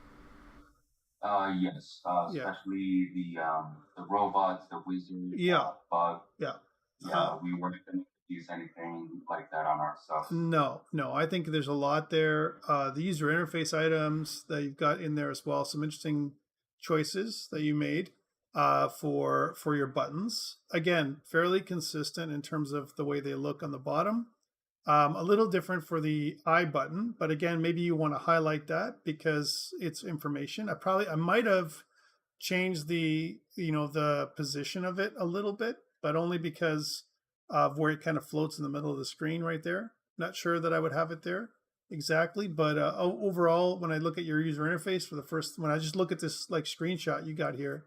Yes. Especially the robots, the wizard, Yeah. bug. Yeah. Yeah, we worked use anything like that on our stuff. No, I think there's a lot there. The user interface items that you've got in there as well. Some interesting choices that you made for your buttons. Again, fairly consistent in terms of the way they look on the bottom. A little different for the I button, but again, maybe you want to highlight that because it's information. I might have changed the the position of it a little bit, but only because of where it kind of floats in the middle of the screen right there. Not sure that I would have it there exactly, but overall, when I look at your user interface when I just look at this like screenshot you got here,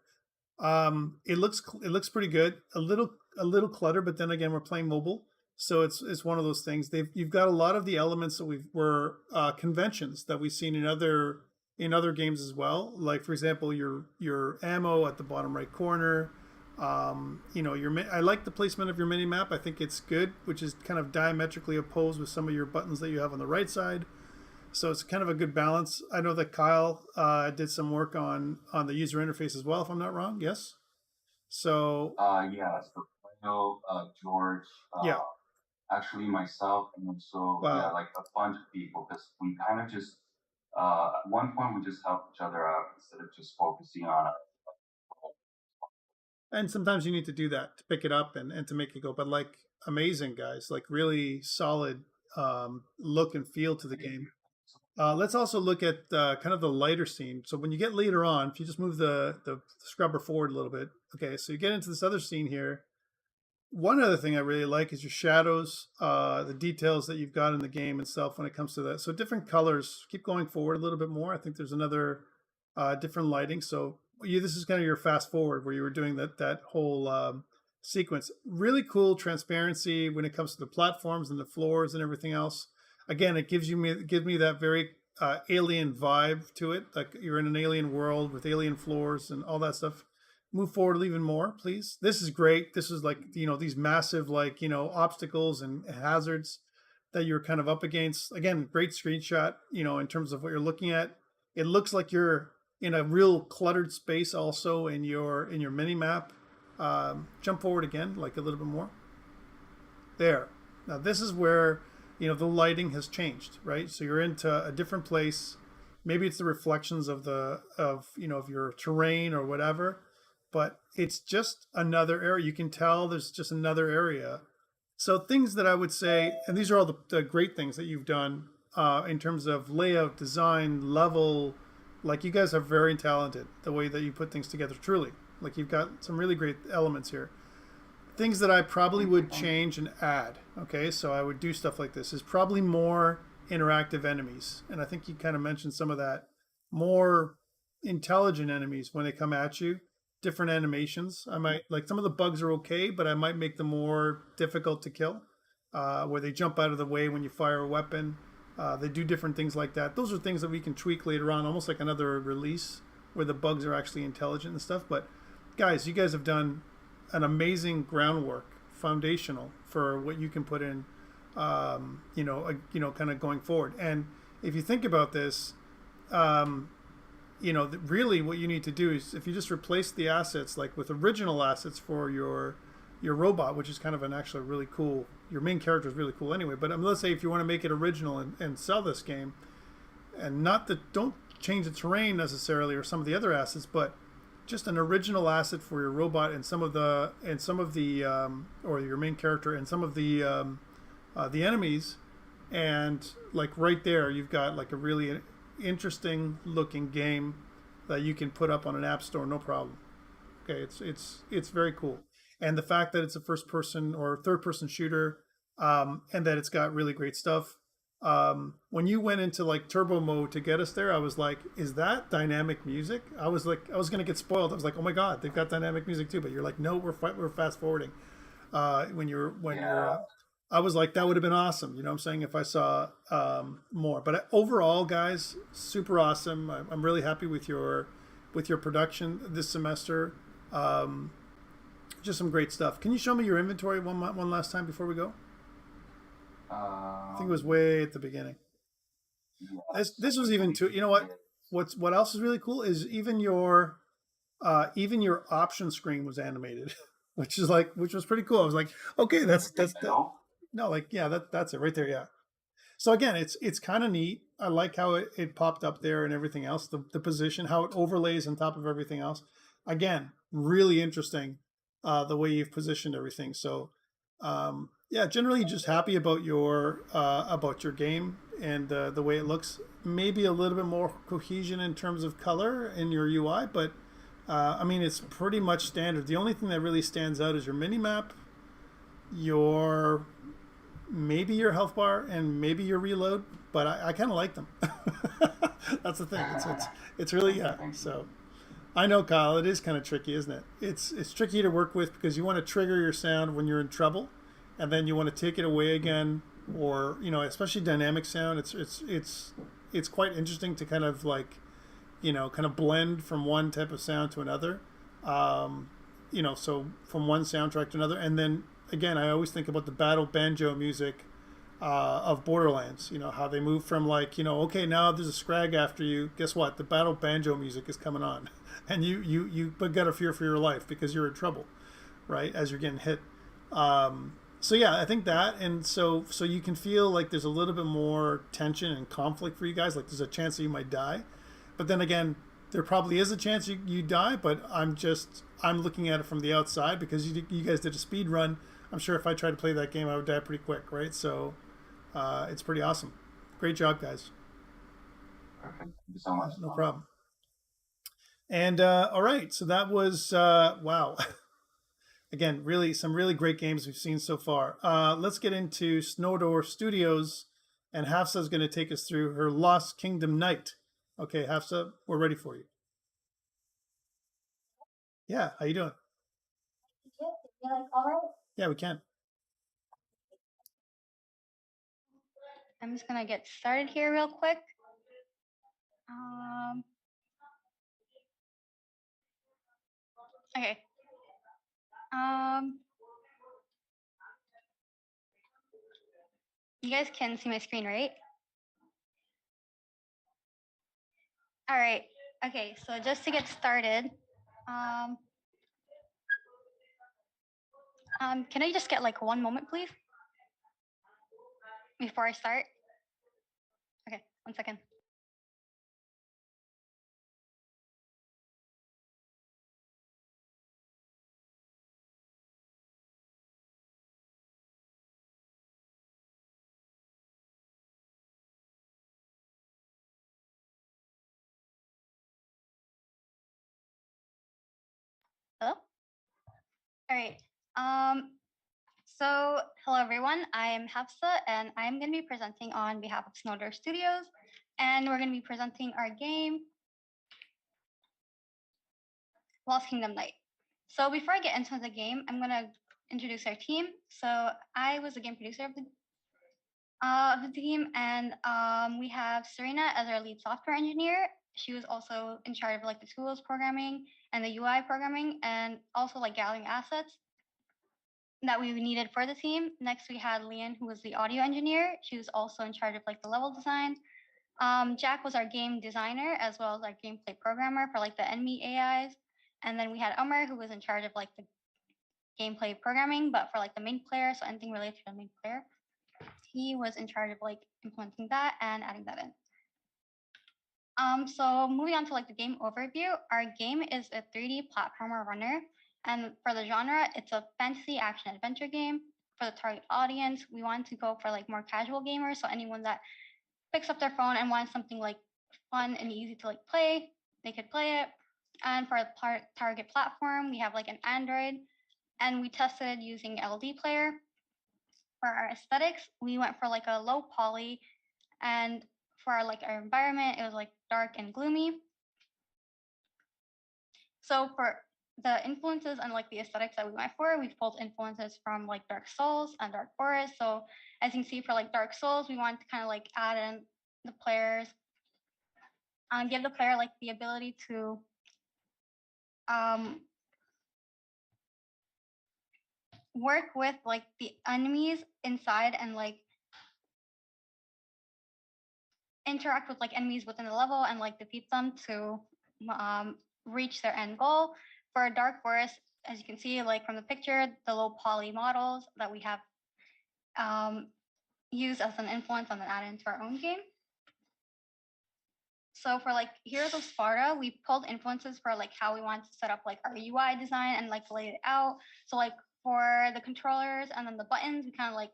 it looks pretty good. A little cluttered, but then again, we're playing mobile, so it's one of those things. You've got a lot of the elements that were conventions that we've seen in other games as well. Like for example, your ammo at the bottom right corner. I like the placement of your mini map. I think it's good, which is kind of diametrically opposed with some of your buttons that you have on the right side. So it's kind of a good balance. I know that Kyle did some work on the user interface as well, if I'm not wrong. Yes. So yeah, so Plano, George, yeah, actually myself, and also Wow. yeah, like a bunch of people, because we kind of just at one point we just helped each other out instead of just focusing on it. and sometimes you need to do that to pick it up and to make it go. But like amazing guys, like really solid look and feel to the game. Let's also look at kind of the lighter scene. So when you get later on, if you just move the scrubber forward a little bit, okay, so you get into this other scene here. One other thing I really like is your shadows, the details that you've got in the game itself when it comes to that. So different colors. Keep going forward a little bit more. I think there's another different lighting. So this is kind of your fast forward where you were doing that whole sequence. Really cool transparency when it comes to the platforms and the floors and everything else. Again, it gives me that very alien vibe to it. Like you're in an alien world with alien floors and all that stuff. Move forward even more, please. This is great. This is like, these massive like, obstacles and hazards that you're kind of up against. Again, great screenshot, in terms of what you're looking at. It looks like you're in a real cluttered space also in your mini map. Jump forward again, like a little bit more. There. Now this is where the lighting has changed, right? So you're into a different place. Maybe it's the reflections of your terrain or whatever, but it's just another area. You can tell there's just another area. So things that I would say, and these are all the great things that you've done in terms of layout, design, level. Like you guys are very talented the way that you put things together, truly. Like you've got some really great elements here. Things that I probably would change and add. Okay, so I would do stuff like this. Is probably more interactive enemies, and I think you kind of mentioned some of that. More intelligent enemies when they come at you. Different animations. I might like some of the bugs are okay, but I might make them more difficult to kill. Where they jump out of the way when you fire a weapon. They do different things like that. Those are things that we can tweak later on, almost like another release where the bugs are actually intelligent and stuff. But guys, you guys have done an amazing groundwork, foundational for what you can put in, kind of going forward. And if you think about this, really what you need to do is if you just replace the assets like with original assets for your robot, which is kind of an actually really cool. Your main character is really cool anyway. But let's say if you want to make it original and sell this game, and don't change the terrain necessarily or some of the other assets, but just an original asset for your robot and some of the or your main character and some of the enemies, and like right there you've got like a really interesting looking game that you can put up on an app store, no problem. Okay, it's very cool, and the fact that it's a first person or third person shooter, and that it's got really great stuff. When you went into like turbo mode to get us there, I was like, is that dynamic music? I was gonna get spoiled. I was like, oh my god, they've got dynamic music too. But you're like, no, we're fast forwarding. You're I was like, that would have been awesome. You know what I'm saying? If I saw more. But overall, guys, super awesome. I'm really happy with your production this semester. Just some great stuff. Can you show me your inventory one last time before we go? I think it was way at the beginning. This was even too. You know what? What else is really cool is even your option screen was animated, which was pretty cool. I was like, okay, that's No, like, yeah, that's it right there. Yeah. So again, it's kind of neat. I like how it popped up there and everything else. The position, how it overlays on top of everything else. Again, really interesting, the way you've positioned everything. So, yeah, generally just happy about your game and the way it looks. Maybe a little bit more cohesion in terms of color in your UI, but I mean it's pretty much standard. The only thing that really stands out is your mini map, your maybe your health bar, and maybe your reload. But I kind of like them. That's the thing. It's really, yeah. So I know, Kyle, it is kind of tricky, isn't it? It's tricky to work with because you want to trigger your sound when you're in trouble, and then you want to take it away again, or especially dynamic sound. It's quite interesting to kind of like, kind of blend from one type of sound to another. So from one soundtrack to another, and then again, I always think about the battle banjo music of Borderlands. How they move from like, okay, now there's a scrag after you. Guess what? The battle banjo music is coming on, and you but got to fear for your life because you're in trouble, right? As you're getting hit. So yeah, I think that, and so you can feel like there's a little bit more tension and conflict for you guys. Like there's a chance that you might die, but then again, there probably is a chance you die. But I'm looking at it from the outside because you guys did a speed run. I'm sure if I tried to play that game, I would die pretty quick, right? So it's pretty awesome. Great job, guys. Perfect. Thank you so much. No problem. And all right, so that was wow. Again, some really great games we've seen so far. Let's get into Snowdoor Studios, and Hafsa is going to take us through her Lost Kingdom Night. Okay, Hafsa, we're ready for you. Yeah, how you doing? You like all right? Yeah, we can. I'm just gonna get started here real quick. Okay. You guys can see my screen, right? All right. Okay, so just to get started, can I just get like 1 moment, please? Before I start? Okay, 1 second. Hello? All right. So hello everyone, I am Hafsa and I'm going to be presenting on behalf of Snowdoor Studios, and we're going to be presenting our game, Lost Kingdom Night. So before I get into the game, I'm going to introduce our team. So I was the game producer of the team, and we have Serena as our lead software engineer. She was also in charge of like the tools programming and the UI programming, and also like gathering assets that we needed for the team. Next, we had Leanne, who was the audio engineer. She was also in charge of like the level design. Jack was our game designer as well as our gameplay programmer for like the enemy AIs. And then we had Omer, who was in charge of like the gameplay programming, but for like the main player, so anything related to the main player. He was in charge of like implementing that and adding that in. So moving on to like the game overview, our game is a 3D platformer runner. And for the genre, it's a fantasy action adventure game. For the target audience, we want to go for like more casual gamers. So anyone that picks up their phone and wants something like fun and easy to like play, they could play it. And for the target platform, we have like an Android, and we tested using LD Player. For our aesthetics, we went for like a low poly, and for our environment, it was like dark and gloomy. So for the influences and like the aesthetics that we went for, we pulled influences from like Dark Souls and Dark Forest. So as you can see for like Dark Souls, we wanted to kind of like add in the players, give the player like the ability to work with like the enemies inside and like interact with like enemies within the level and like defeat them to reach their end goal. For Dark Forest, as you can see, like from the picture, the low poly models that we have use as an influence and then add into our own game. So for like Heroes of Sparta, we pulled influences for like how we want to set up like our UI design and like lay it out. So like for the controllers and then the buttons, we kind of like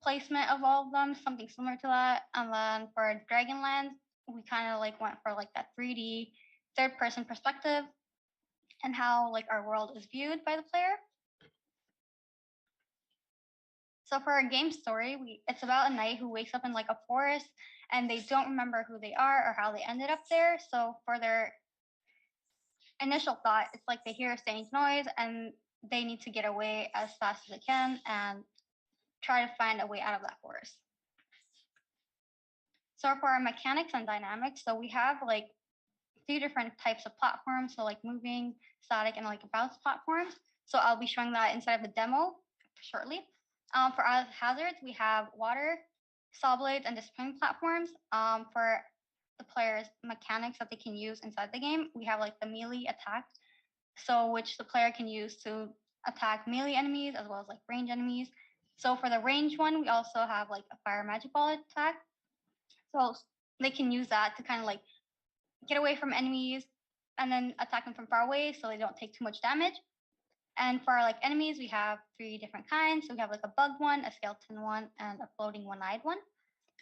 placement of all of them, something similar to that. And then for Dragonlance, we kind of like went for like that 3D third person perspective and how like our world is viewed by the player. So for our game story, it's about a knight who wakes up in like a forest and they don't remember who they are or how they ended up there. So for their initial thought, it's like they hear a strange noise and they need to get away as fast as they can and try to find a way out of that forest. So for our mechanics and dynamics, so we have like 3 different types of platforms, so like moving, static, and like bounce platforms. So I'll be showing that inside of the demo shortly. For our hazards, we have water, saw blades, and disappearing platforms. For the players' mechanics that they can use inside the game, we have like the melee attack, so which the player can use to attack melee enemies as well as like range enemies. So for the range one, we also have like a fire magic ball attack. So they can use that to kind of like get away from enemies and then attack them from far away so they don't take too much damage. And for our like enemies, we have 3 different kinds. So we have like a bug one, a skeleton one, and a floating one-eyed one.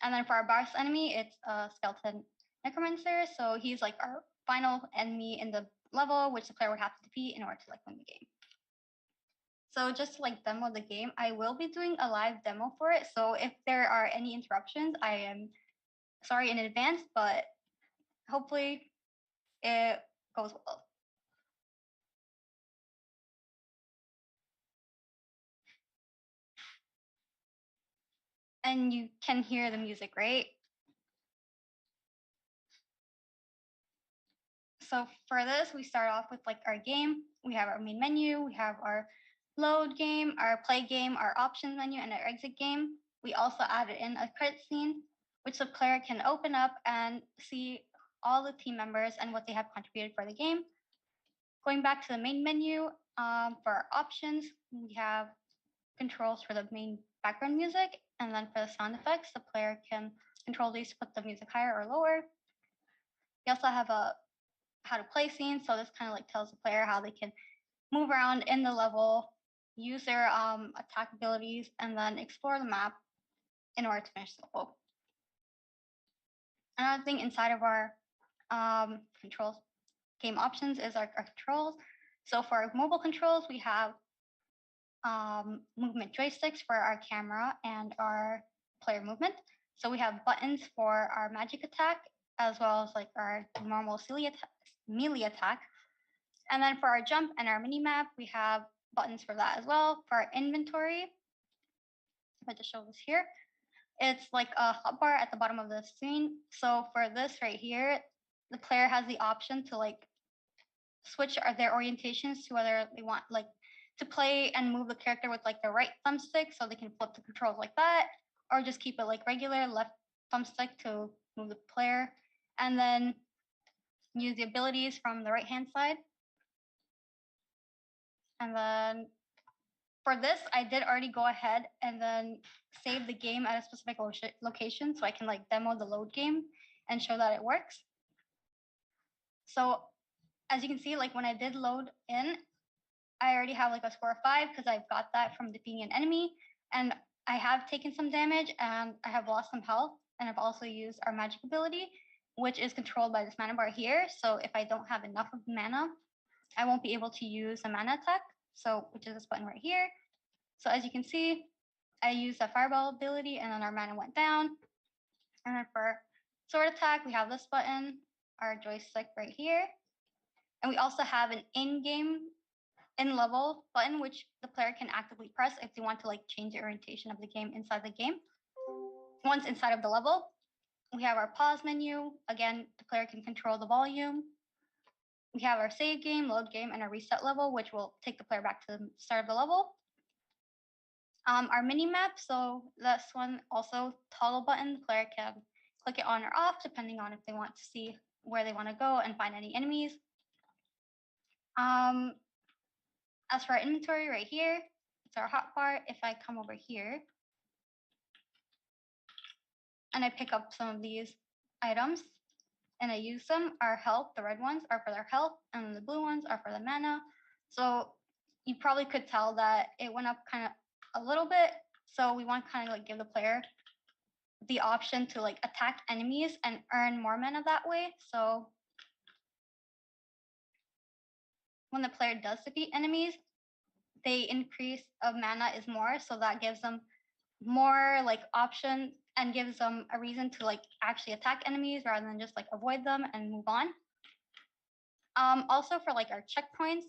And then for our boss enemy, it's a skeleton necromancer. So he's like our final enemy in the level, which the player would have to defeat in order to like win the game. So just to like demo the game, I will be doing a live demo for it. So if there are any interruptions, I am sorry in advance, but hopefully it goes well. And you can hear the music, right? So for this, we start off with like our game. We have our main menu, we have our load game, our play game, our options menu, and our exit game. We also added in a credit scene, which the player can open up and see all the team members and what they have contributed for the game. Going back to the main menu, for our options, we have controls for the main background music, and then for the sound effects, the player can control these to put the music higher or lower. We also have a how to play scene, so this kind of like tells the player how they can move around in the level, use their attack abilities, and then explore the map in order to finish the level. Another thing inside of our controls game options is our controls. So for our mobile controls, we have movement joysticks for our camera and our player movement. So we have buttons for our magic attack, as well as like our normal melee attack. And then for our jump and our mini map, we have buttons for that as well. For our inventory, if I just show this here, it's like a hotbar at the bottom of the screen. So for this right here, the player has the option to like switch their orientations to whether they want like to play and move the character with like the right thumbstick so they can flip the controls like that, or just keep it like regular left thumbstick to move the player, and then use the abilities from the right hand side. And then for this, I did already go ahead and then save the game at a specific location so I can like demo the load game and show that it works. So as you can see, like when I did load in, I already have like a score of 5 because I've got that from defeating an enemy, and I have taken some damage and I have lost some health, and I've also used our magic ability, which is controlled by this mana bar here. So if I don't have enough of mana, I won't be able to use a mana attack, so which is this button right here. So as you can see, I used a fireball ability and then our mana went down. And then for sword attack, we have this button, our joystick right here. And we also have an in-level button, which the player can actively press if they want to like change the orientation of the game inside the game. Once inside of the level, we have our pause menu. Again, the player can control the volume. We have our save game, load game, and our reset level, which will take the player back to the start of the level. Our mini map, so this one also toggle button. The player can click it on or off depending on if they want to see where they want to go and find any enemies. As for our inventory right here, it's our hotbar. If I come over here, and I pick up some of these items and I use them. Our health, the red ones are for their health, and the blue ones are for the mana. So you probably could tell that it went up kind of a little bit. So we want to kind of like give the player the option to like attack enemies and earn more mana that way. So when the player does defeat enemies, they increase of mana is more, so that gives them more like options and gives them a reason to like actually attack enemies rather than just like avoid them and move on. Also for like our checkpoints,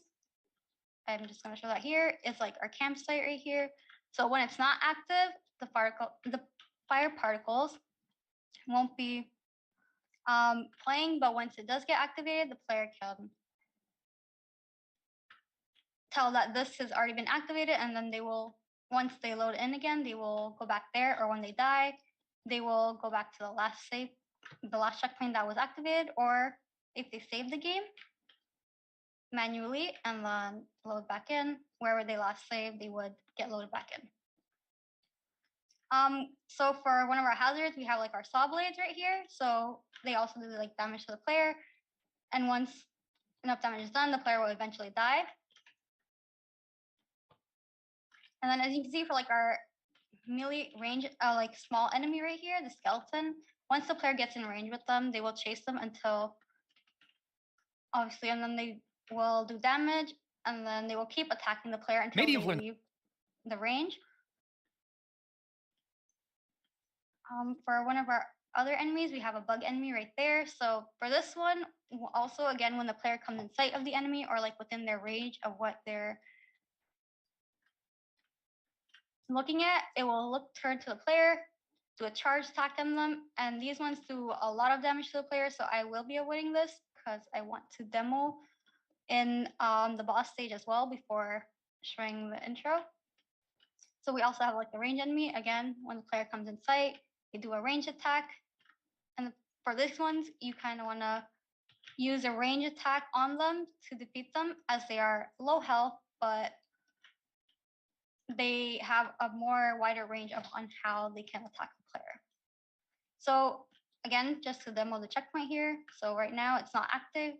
I'm just going to show that here. It's like our campsite right here. So when it's not active, the fire particles won't be playing, but once it does get activated, the player can tell that this has already been activated, and then they will, once they load in again, they will go back there, or when they die, they will go back to the last checkpoint that was activated, or if they save the game manually and then load back in, wherever they last saved, they would get loaded back in. So for one of our hazards, we have like our saw blades right here. So they also do like damage to the player. And once enough damage is done, the player will eventually die. And then as you can see for like our melee range, like small enemy right here, the skeleton, once the player gets in range with them, they will chase them until, obviously, and then they will do damage, and then they will keep attacking the player until they leave the range. For one of our other enemies, we have a bug enemy right there. So for this one, also again, when the player comes in sight of the enemy or like within their range of what they're looking at, it will turn to the player, do a charge attack on them, and these ones do a lot of damage to the player. So I will be avoiding this because I want to demo in the boss stage as well before showing the intro. So we also have like the range enemy. Again, when the player comes in sight, they do a range attack. And for these ones, you kind of want to use a range attack on them to defeat them, as they are low health, but they have a more wider range on how they can attack the player. So again, just to demo the checkpoint here. So right now it's not active.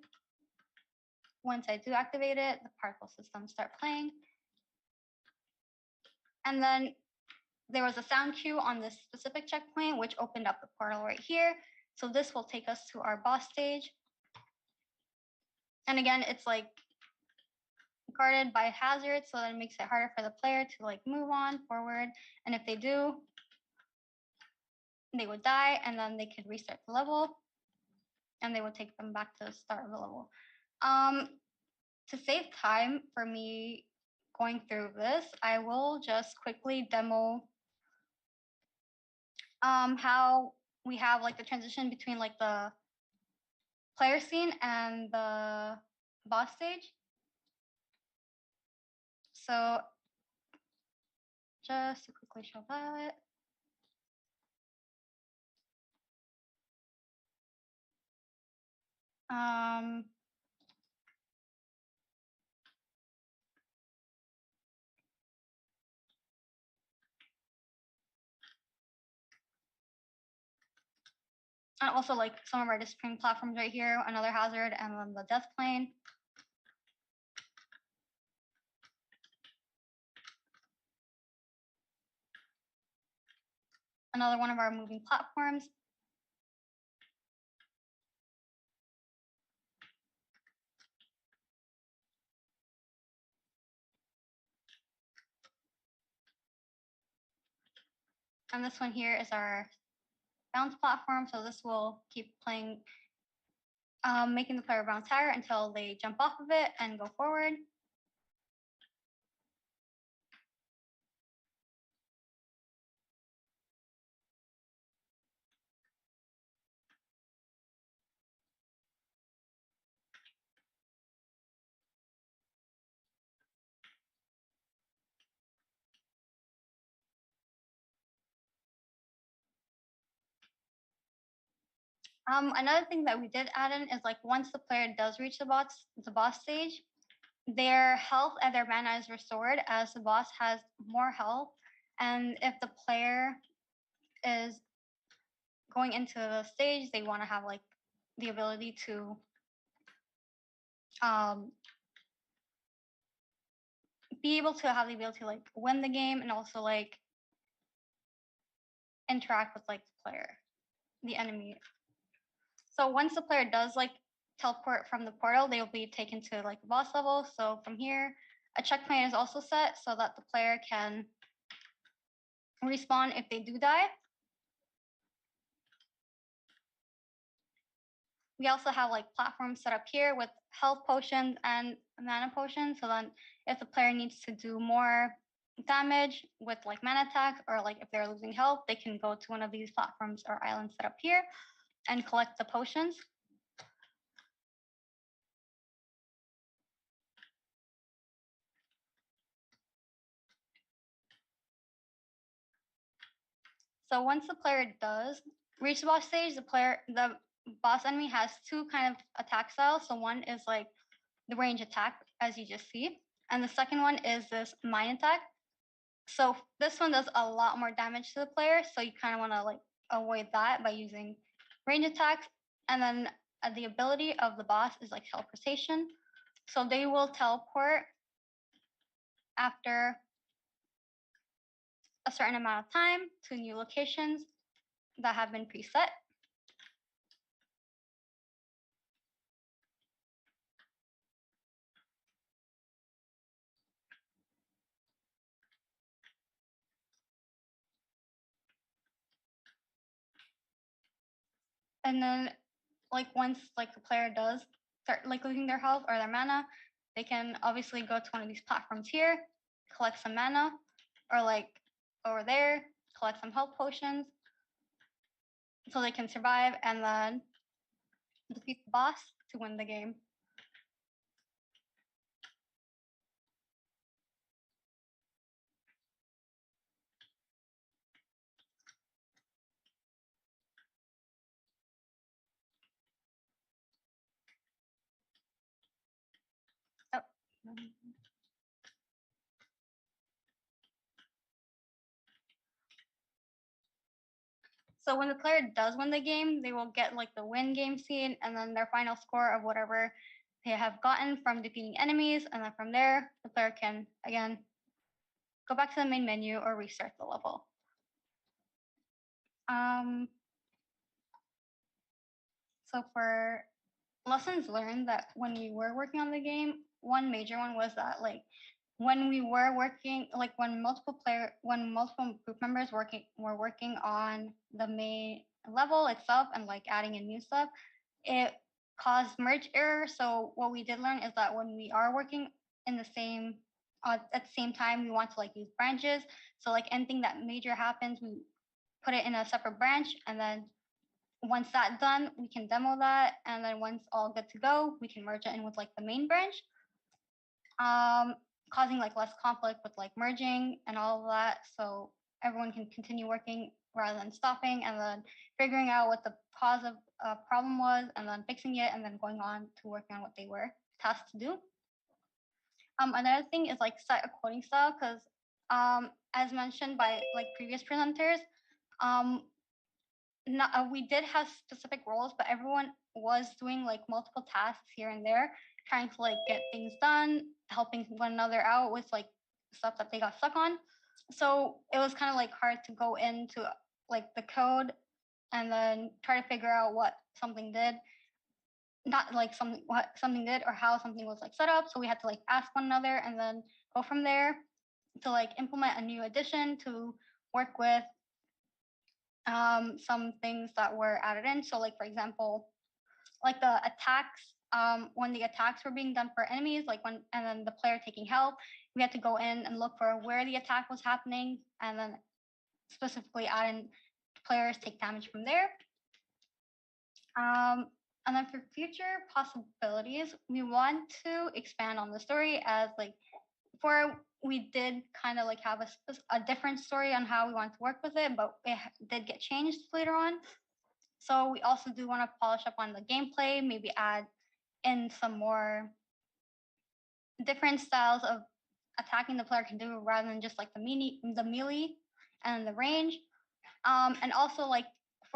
Once I do activate it, the particle systems start playing. And then there was a sound cue on this specific checkpoint, which opened up the portal right here. So this will take us to our boss stage. And again, it's like guarded by hazards, so that it makes it harder for the player to like move on forward. And if they do, they would die, and then they could restart the level, and they would take them back to the start of the level. To save time for me going through this, I will just quickly demo how we have like the transition between like the player scene and the boss stage. So just to quickly show that. And also like some of our disappearing platforms right here, another hazard, and then the death plane. Another one of our moving platforms. And this one here is our bounce platform. So this will keep playing, making the player bounce higher until they jump off of it and go forward. Another thing that we did add in is like once the player does reach the boss stage, their health and their mana is restored as the boss has more health. And if the player is going into the stage, they want to have like the ability to be able to have the ability to like win the game and also like interact with like the player, the enemy. So once the player does like teleport from the portal, they will be taken to like the boss level. So from here, a checkpoint is also set so that the player can respawn if they do die. We also have like platforms set up here with health potions and mana potions. So then if the player needs to do more damage with like mana attacks, or like if they're losing health, they can go to one of these platforms or islands set up here and collect the potions. So once the player does reach the boss stage, the boss enemy has two kind of attack styles. So one is like the range attack, as you just see, and the second one is this mine attack. So this one does a lot more damage to the player, so you kind of want to like avoid that by using range attacks. And then the ability of the boss is like teleportation. So they will teleport after a certain amount of time to new locations that have been preset. And then like once like the player does start like losing their health or their mana, they can obviously go to one of these platforms here, collect some mana, or like over there, collect some health potions so they can survive and then defeat the boss to win the game. Oh. So when the player does win the game, they will get like the win game scene and then their final score of whatever they have gotten from defeating enemies. And then from there, the player can again go back to the main menu or restart the level. So for lessons learned that when we were working on the game, one major one was that like when we were working, like when multiple group members were working on the main level itself and like adding in new stuff, it caused merge error. So what we did learn is that when we are working in the same at the same time, we want to like use branches. So like anything that major happens, we put it in a separate branch, and then once that's done, we can demo that, and then once all good to go, we can merge it in with like the main branch, causing like less conflict with like merging and all of that, so everyone can continue working rather than stopping and then figuring out what the cause of problem was and then fixing it and then going on to working on what they were tasked to do. Another thing is like set a coding style, because as mentioned by like previous presenters, we did have specific roles, but everyone was doing like multiple tasks here and there, trying to like get things done, helping one another out with like stuff that they got stuck on. So it was kind of like hard to go into like the code and then try to figure out what something did, not like what something did or how something was like set up. So we had to like ask one another and then go from there to like implement a new addition to work with some things that were added in. So like, for example, like the attacks, when the attacks were being done for enemies, like and then the player taking health, we had to go in and look for where the attack was happening and then specifically add in players take damage from there. And then for future possibilities, we want to expand on the story, as like we did kind of like have a different story on how we want to work with it, but it did get changed later on. So we also do want to polish up on the gameplay, maybe add in some more different styles of attacking the player can do rather than just like the melee and the range. And also like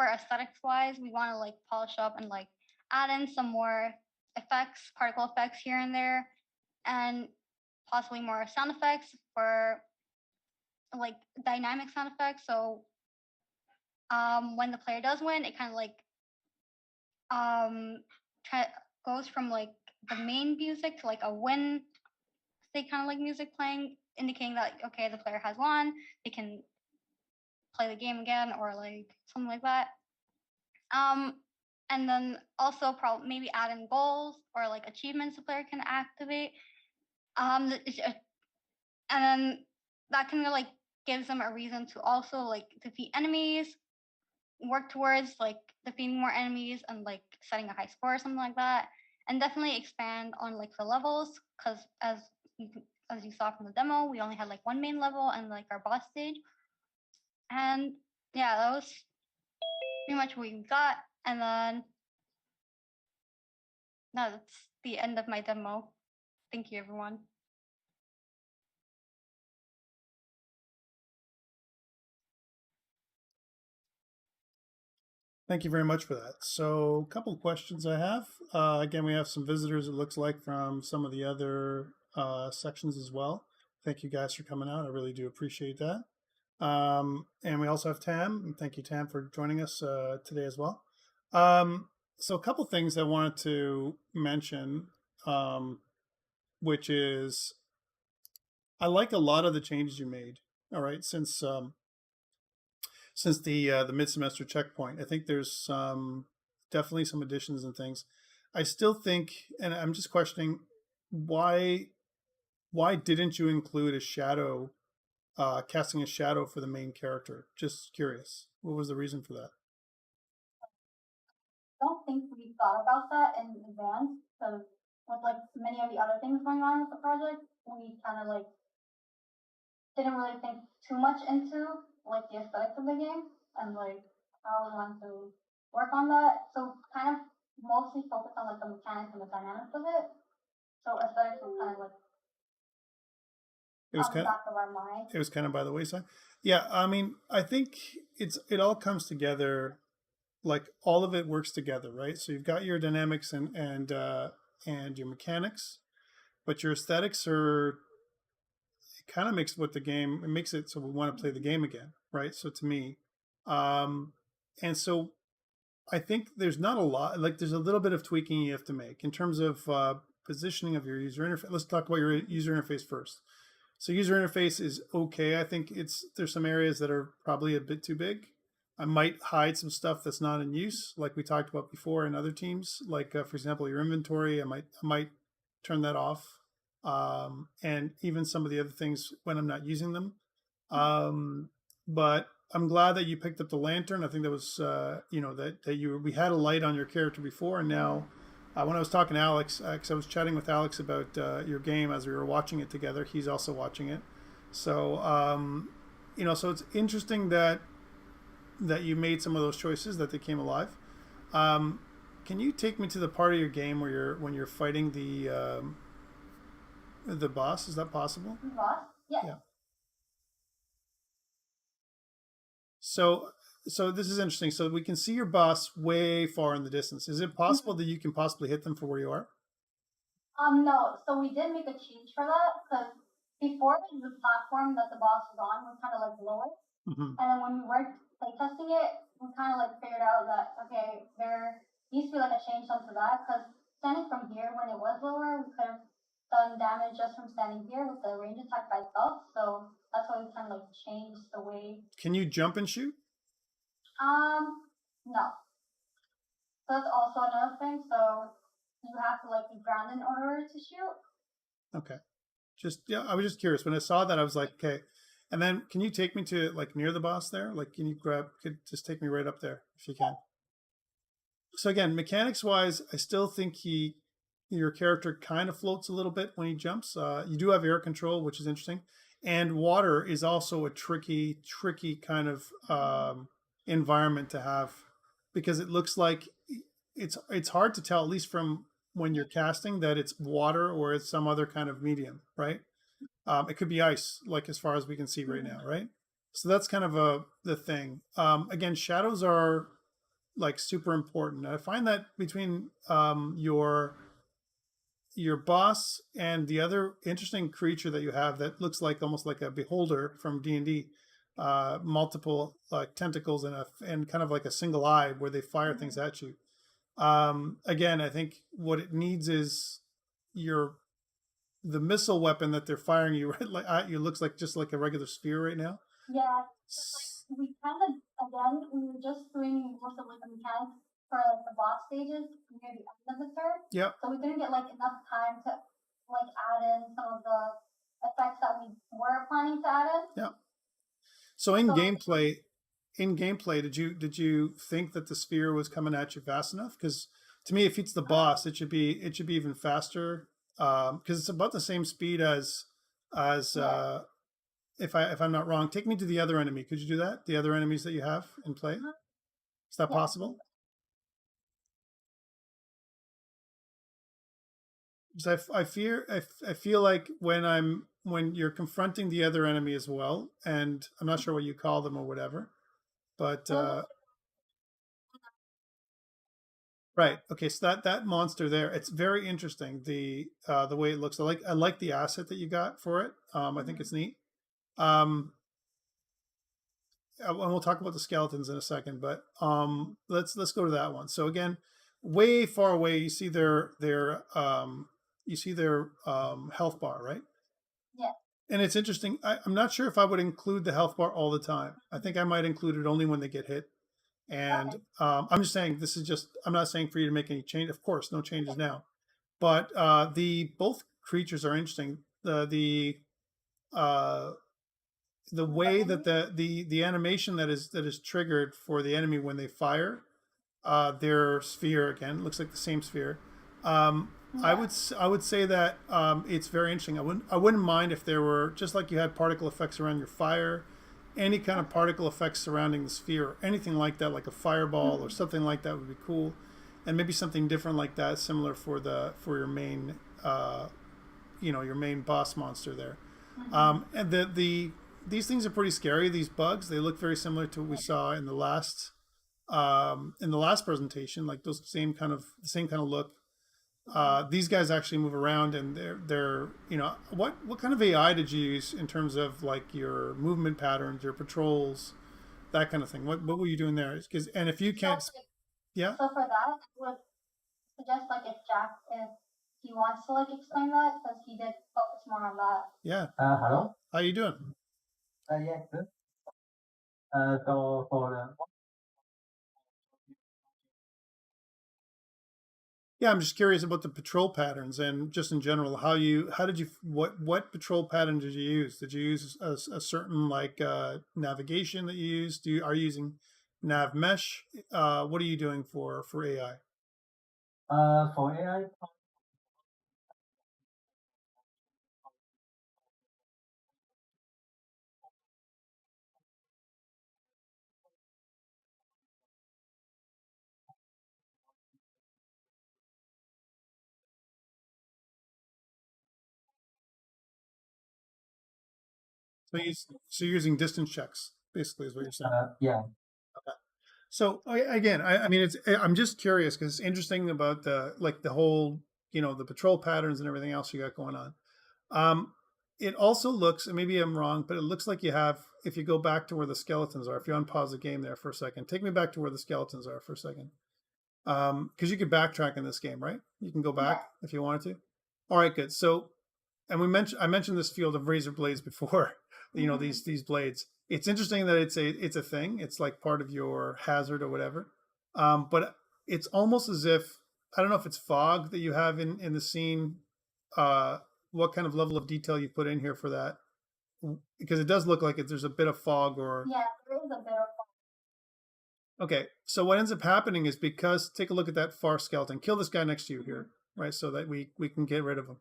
for aesthetics wise, we want to like polish up and like add in some more effects, particle effects here and there, and possibly more sound effects for like dynamic sound effects. So when the player does win, it kind of like goes from like the main music to like a win state kind of like music playing, indicating that okay, the player has won. They can play the game again or like something like that. And then also probably maybe add in goals or like achievements the player can activate. And then that kind of like gives them a reason to also like defeat enemies, work towards like defeating more enemies and like setting a high score or something like that, and definitely expand on like the levels, because as you saw from the demo, we only had like one main level and like our boss stage. And yeah, that was pretty much what we got. And then no, that's the end of my demo. Thank you, everyone. Thank you very much for that. So a couple of questions I have. Again, we have some visitors, it looks like, from some of the other sections as well. Thank you guys for coming out. I really do appreciate that. And we also have Tam. Thank you, Tam, for joining us today as well. So a couple things I wanted to mention, which is I like a lot of the changes you made. All right, since the mid-semester checkpoint, I think there's definitely some additions and things. I still think, and I'm just questioning, why didn't you include a shadow, casting a shadow for the main character? Just curious, what was the reason for that? I don't think we thought about that in advance, because with like many of the other things going on with the project, we kind of like didn't really think too much into like the aesthetics of the game and like how we want to work on that. So kind of mostly focus on like the mechanics and the dynamics of it. So aesthetics was kind of like It was on the kind of, back of our mind. it was kind of by the wayside. Yeah, I mean, I think it all comes together. Like all of it works together, right? So you've got your dynamics and your mechanics, but your aesthetics are, it kind of makes what the game, it makes it so we want to play the game again, right? So to me, and so I think there's not a lot, like there's a little bit of tweaking you have to make in terms of positioning of your user interface. Let's talk about your user interface first. So user interface is okay. I think there's some areas that are probably a bit too big. I might hide some stuff that's not in use, like we talked about before in other teams. Like for example, your inventory, I might turn that off, and even some of the other things when I'm not using them. But I'm glad that you picked up the lantern. I think that was we had a light on your character before, and now when I was talking to Alex, because I was chatting with Alex about your game as we were watching it together. He's also watching it, so so it's interesting that you made some of those choices, that they came alive. Can you take me to the part of your game where when you're fighting the boss? Is that possible? The boss? Yeah. Yeah. So this is interesting. So we can see your boss way far in the distance. Is it possible that you can possibly hit them from where you are? No. So we did make a change for that, because before the platform that the boss was on was kind of like lower. Mm-hmm. And then when we were playtesting it, we kind of like figured out that okay, there needs to be like a change done to that, because standing from here when it was lower, we could have done damage just from standing here with the range attack by itself. So that's why we kind of like changed the way. Can you jump and shoot? No. So that's also another thing. So you have to like be grounded in order to shoot. Okay. I was just curious. When I saw that, I was like, okay. And then can you take me to like near the boss there? Like, could just take me right up there if you can. So again, mechanics wise, I still think your character kind of floats a little bit when he jumps. You do have air control, which is interesting. And water is also a tricky kind of environment to have, because it looks like it's hard to tell, at least from when you're casting, that it's water or it's some other kind of medium, right? It could be ice, like as far as we can see right now, right? So that's kind of the thing. Again, shadows are like super important. I find that between your boss and the other interesting creature that you have that looks like almost like a beholder from D&D, multiple tentacles and kind of like a single eye where they fire things at you. Again, I think what it needs is the missile weapon that they're firing you right like at you looks like just like a regular sphere right now. Yeah, like we kind of again we were just doing most of like the mechanics for like the boss stages near the end of the turn. Yep. So we didn't get like enough time to like add in some of the effects that we were planning to add in. Yep. So in gameplay, did you think that the sphere was coming at you fast enough? Because to me, if it's the boss, it should be even faster. Because it's about the same speed as if I'm not wrong. Take me to the other enemy. Could you do that? The other enemies that you have in play. Is that possible? Because I feel like when you're confronting the other enemy as well, and I'm not sure what you call them or whatever, but right. Okay. So that monster there, it's very interesting. The way it looks. I like the asset that you got for it. I think it's neat. And we'll talk about the skeletons in a second, but let's go to that one. So again, way far away, you see their health bar, right? Yeah. And it's interesting. I'm not sure if I would include the health bar all the time. I think I might include it only when they get hit. And I'm just saying I'm not saying for you to make any change. Of course, no changes now. But both creatures are interesting. The way that the animation that is triggered for the enemy when they fire their sphere, again, looks like the same sphere. I would say that it's very interesting. I wouldn't mind if there were, just like you had particle effects around your fire, any kind of particle effects surrounding the sphere, or anything like that, like a fireball or something like that would be cool, and maybe something different like that, similar for your main, your main boss monster there. And these things are pretty scary. These bugs, they look very similar to what we saw in the last presentation, like those same kind of look. These guys actually move around, and they're what kind of AI did you use in terms of like your movement patterns, your patrols, that kind of thing? What were you doing there? And if you can't, yeah. So for that, I would suggest like if he wants to like explain that, because he did focus more on that. Yeah. Hello. How you doing? Yeah, good. So for the Yeah, I'm just curious about the patrol patterns and just in general, what patrol pattern did you use? Did you use a certain like navigation that you used? Are you using nav mesh? What are you doing for AI? for AI. So you're using distance checks, basically, is what you're saying. Yeah. Okay. So again, I mean, I'm just curious because it's interesting about the whole, the patrol patterns and everything else you got going on. It also looks, and maybe I'm wrong, but it looks like you have, if you go back to where the skeletons are, if you unpause the game there for a second, take me back to where the skeletons are for a second. Because you could backtrack in this game, right? You can go back if you wanted to. All right, good. So, and I mentioned this field of razor blades before. These blades. It's interesting that it's a thing. It's like part of your hazard or whatever. But it's almost as if, I don't know if it's fog that you have in the scene. What kind of level of detail you put in here for that? Because it does look like there's a bit of fog or. Yeah, there is a bit of fog. Okay, so what ends up happening is, because take a look at that far skeleton. Kill this guy next to you here, right? So that we can get rid of him.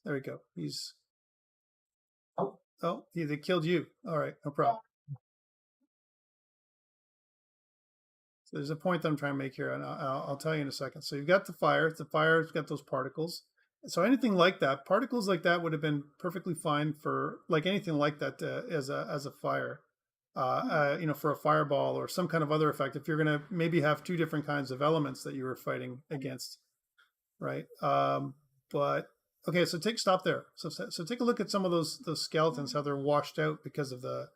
There we go. He's. Oh, they killed you. All right, no problem. So there's a point that I'm trying to make here, and I'll tell you in a second. So you've got the fire. The fire's got those particles. So anything like that, particles like that would have been perfectly fine for like anything like that as a fire. for a fireball or some kind of other effect. If you're going to maybe have two different kinds of elements that you were fighting against, right? But okay, so stop there. So take a look at some of those skeletons, how they're washed out because of the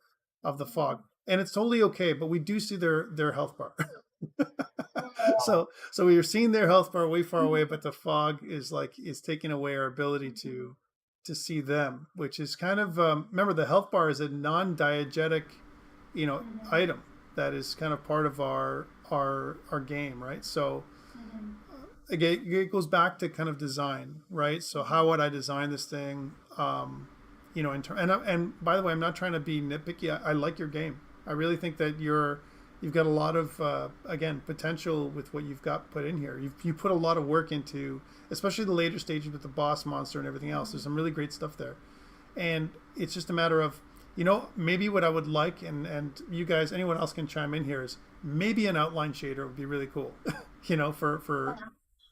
fog, and it's totally okay. But we do see their health bar. so we are seeing their health bar way far away, but the fog is taking away our ability to see them, which is kind of remember the health bar is a non-diegetic item that is kind of part of our game, right? So again, it goes back to kind of design, right? So how would I design this thing? And by the way, I'm not trying to be nitpicky. I like your game. I really think that you've got a lot of again potential with what you've got put in here. You put a lot of work into, especially the later stages with the boss monster and everything else. There's some really great stuff there, and it's just a matter of maybe what I would like, and you guys, anyone else can chime in here, is maybe an outline shader would be really cool.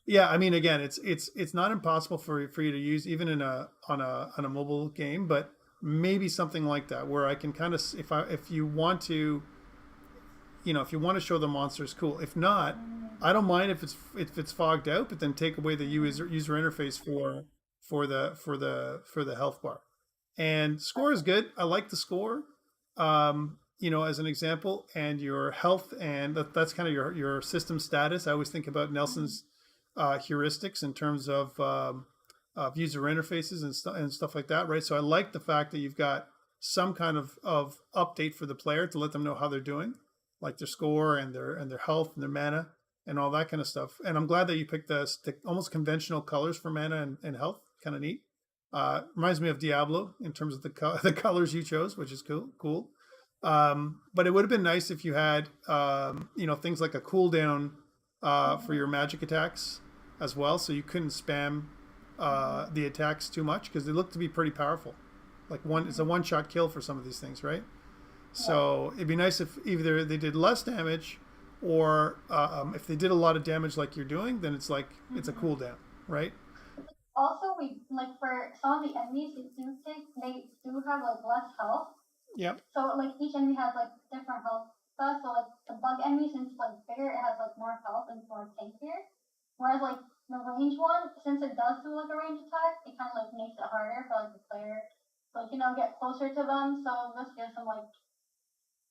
Yeah, I mean, again, it's not impossible for you to use even on a mobile game, but maybe something like that where I can kind of if you want to show the monsters, cool. If not, I don't mind if it's fogged out, but then take away the user interface for the health bar. And score is good. I like the score. As an example, and your health, and that's kind of your system status. I always think about Nelson's heuristics in terms of user interfaces and stuff like that, right? So I like the fact that you've got some kind of update for the player to let them know how they're doing, like their score and their health and their mana and all that kind of stuff. And I'm glad that you picked the almost conventional colors for mana and health. Kind of neat. Reminds me of Diablo in terms of the colors you chose, which is cool. But it would have been nice if you had things like a cooldown for your magic attacks as well, so you couldn't spam the attacks too much because they look to be pretty powerful. It's a one-shot kill for some of these things, right? So it'd be nice if either they did less damage, or if they did a lot of damage like you're doing, then it's like it's a cooldown, right? Also, we for some of the enemies, they do have less health. Yep. So each enemy has different health stuff. So the bug enemy, since it's bigger, it has more health and it's more tankier. Whereas the range one, since it does do a range attack, it kind of makes it harder for the player to get closer to them. So this gives them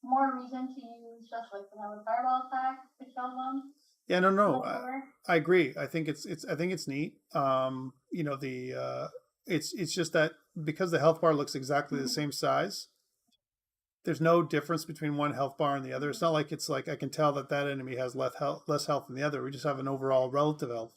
more reason to use just the fireball attack to kill them. Yeah, no, I agree. I think it's neat. It's just that because the health bar looks exactly the same size, there's no difference between one health bar and the other. It's not like it's I can tell that enemy has less health than the other. We just have an overall relative health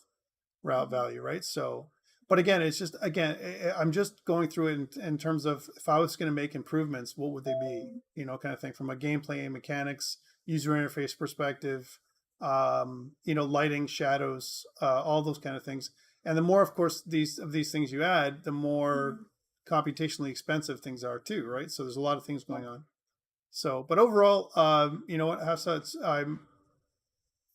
value, right? So, but again, it's just I'm just going through it in terms of if I was going to make improvements, what would they be? Kind of thing from a gameplay, mechanics, user interface perspective. Lighting, shadows, all those kind of things. And the more, of course, these things you add, the more computationally expensive things are too, right? So there's a lot of things going on. So, but overall, what, Hafsa, I'm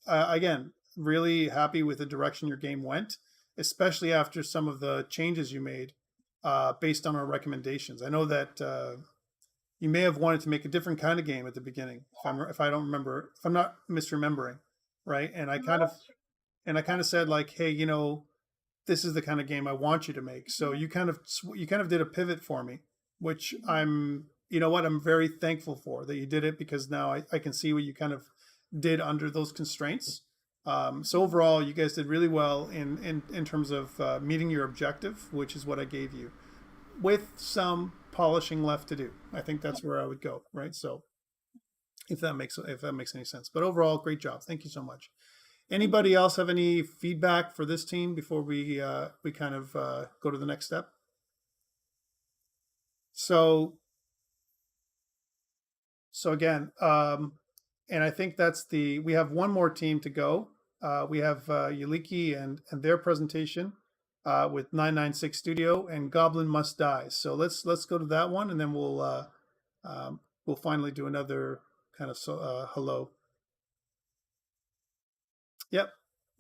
again really happy with the direction your game went, especially after some of the changes you made based on our recommendations. I know that you may have wanted to make a different kind of game at the beginning, if I don't remember, if I'm not misremembering. Right. And I kind of said hey, this is the kind of game I want you to make. So you kind of did a pivot for me, which I'm very thankful for that you did it, because now I can see what you kind of did under those constraints. So overall, you guys did really well in terms of meeting your objective, which is what I gave you, with some polishing left to do. I think that's where I would go. Right. So if that makes any sense. But overall, great job. Thank you so much. Anybody else have any feedback for this team before we kind of go to the next step? So again, and I think we have one more team to go. We have Yuliki and their presentation with 996 Studio and Goblin Must Die. So let's go to that one, and then we'll finally do another kind of hello. Yep,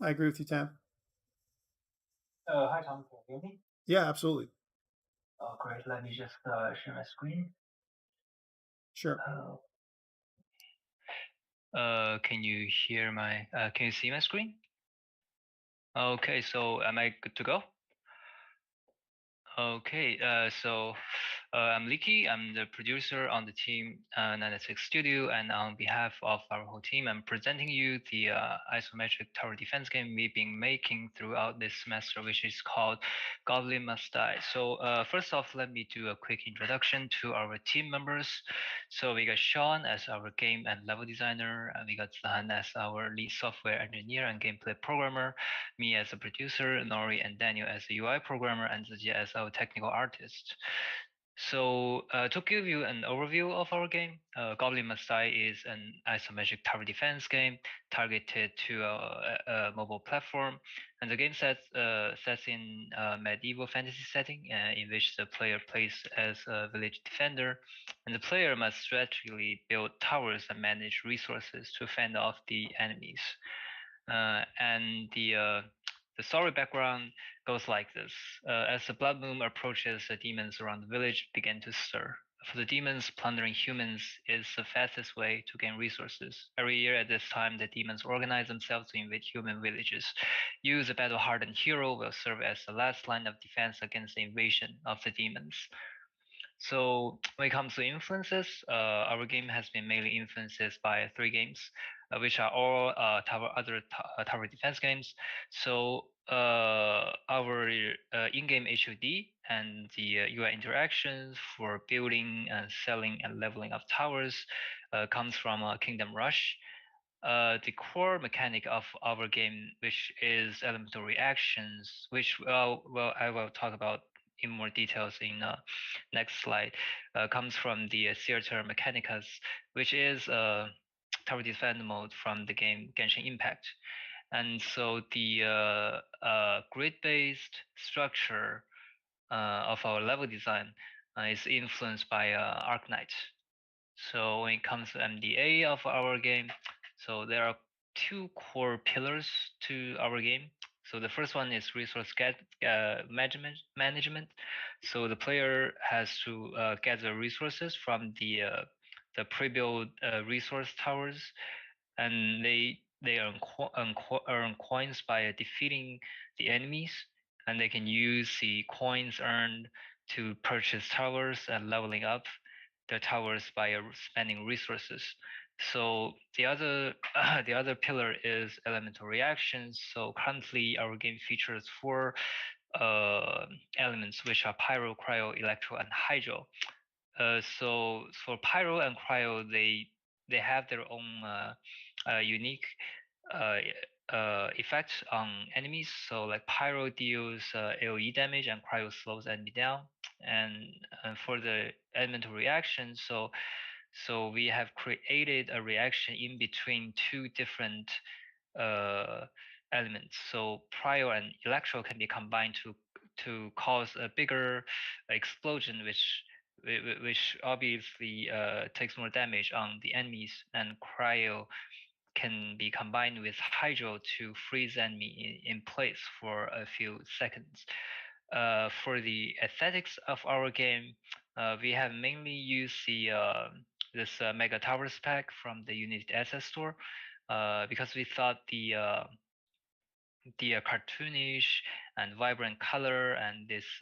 I agree with you, Tam. Hi, Tom. Can you hear me? Yeah, absolutely. Oh, great. Let me just share my screen. Sure. Can you hear my? Can you see my screen? Okay, so am I good to go? Okay, I'm Liki. I'm the producer on the team 96 Studio, and on behalf of our whole team, I'm presenting you the isometric tower defense game we've been making throughout this semester, which is called Goblin Must Die. So first off, let me do a quick introduction to our team members. So we got Sean as our game and level designer, and we got Zahan as our lead software engineer and gameplay programmer, me as a producer, Nori and Daniel as a UI programmer, and Zijie as our technical artist. So to give you an overview of our game, Goblin Must Die is an isometric tower defense game targeted to a mobile platform, and the game sets in a medieval fantasy setting in which the player plays as a village defender, and the player must strategically build towers and manage resources to fend off the enemies. And the story background goes like this. As the blood moon approaches, the demons around the village begin to stir. For the demons, plundering humans is the fastest way to gain resources. Every year at this time, the demons organize themselves to invade human villages. You, the battle-hardened hero, will serve as the last line of defense against the invasion of the demons. So when it comes to influences, our game has been mainly influenced by 3 games, which are all tower defense games. So our in-game HUD and the UI interactions for building and selling and leveling of towers comes from Kingdom Rush. The core mechanic of our game, which is elemental reactions, which I will talk about in more details in next slide, comes from the theater mechanicus, which is a tower defense mode from the game Genshin Impact. And so the grid-based structure of our level design is influenced by Arknight. So when it comes to MDA of our game, so there are 2 core pillars to our game. So the first one is resource management. So the player has to gather resources from the pre-built resource towers, and they earn coins by defeating the enemies, and they can use the coins earned to purchase towers and leveling up the towers by spending resources. So the other the other pillar is elemental reactions. So currently our game features 4 elements, which are pyro, cryo, electro, and hydro. So for pyro and cryo, they have their own unique effects on enemies. So like pyro deals AoE damage and cryo slows enemy down. And for the elemental reaction, so we have created a reaction in between 2 different elements. So cryo and electro can be combined to cause a bigger explosion, which obviously takes more damage on the enemies, and cryo can be combined with hydro to freeze enemy in place for a few seconds. For the aesthetics of our game, we have mainly used this Mega Towers pack from the Unity Asset Store because we thought the cartoonish and vibrant color and this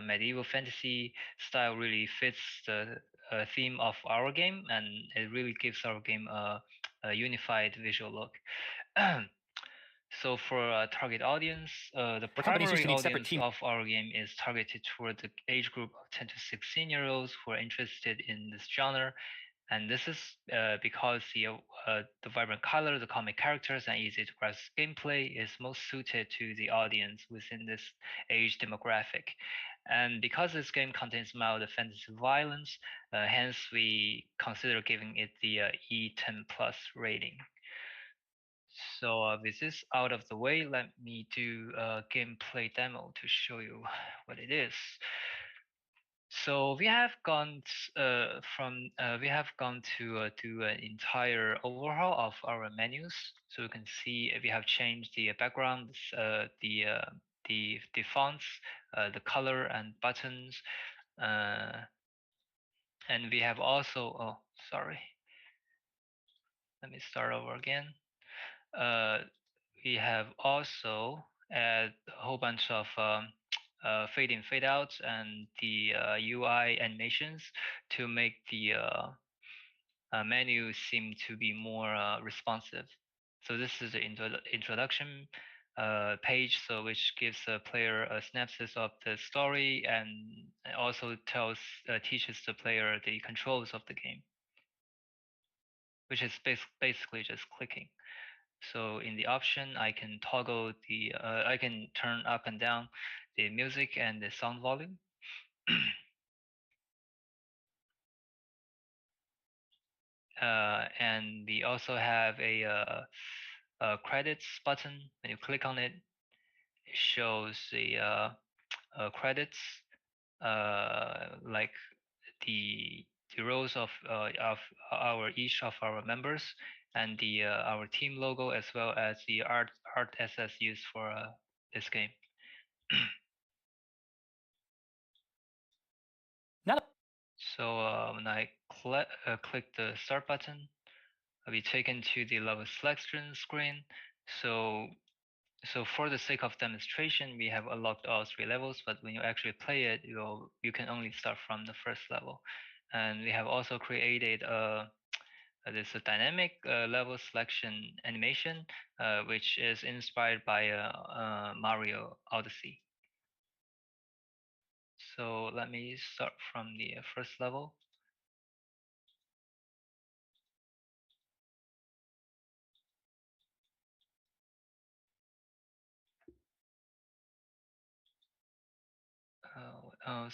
medieval fantasy style really fits the theme of our game, and it really gives our game a unified visual look. So for target audience, the primary audience of our game is targeted toward the age group of 10 to 16-year-olds who are interested in this genre. And this is because the vibrant color, the comic characters, and easy to grasp gameplay is most suited to the audience within this age demographic. And because this game contains mild fantasy violence, hence we consider giving it the E10 plus rating. So with this out of the way, let me do a gameplay demo to show you what it is. So we have gone to do an entire overhaul of our menus. So you can see we have changed the backgrounds, the fonts, the color and buttons, and we have also let me start over again. We have also add a whole bunch of fade in, fade out, and the UI animations to make the menu seem to be more responsive. So this is the introduction page, so which gives the player a synopsis of the story and also teaches the player the controls of the game, which is basically just clicking. So in the option, I can toggle the, I can turn up and down the music and the sound volume. And we also have a credits button. When you click on it, it shows the credits, like the roles of each of our members and the our team logo, as well as the art assets used for this game. So when I click the start button, I'll be taken to the level selection screen. So for the sake of demonstration, we have unlocked all 3 levels, but when you actually play it, you can only start from the first level. And we have also created this dynamic level selection animation, which is inspired by Mario Odyssey. So let me start from the first level.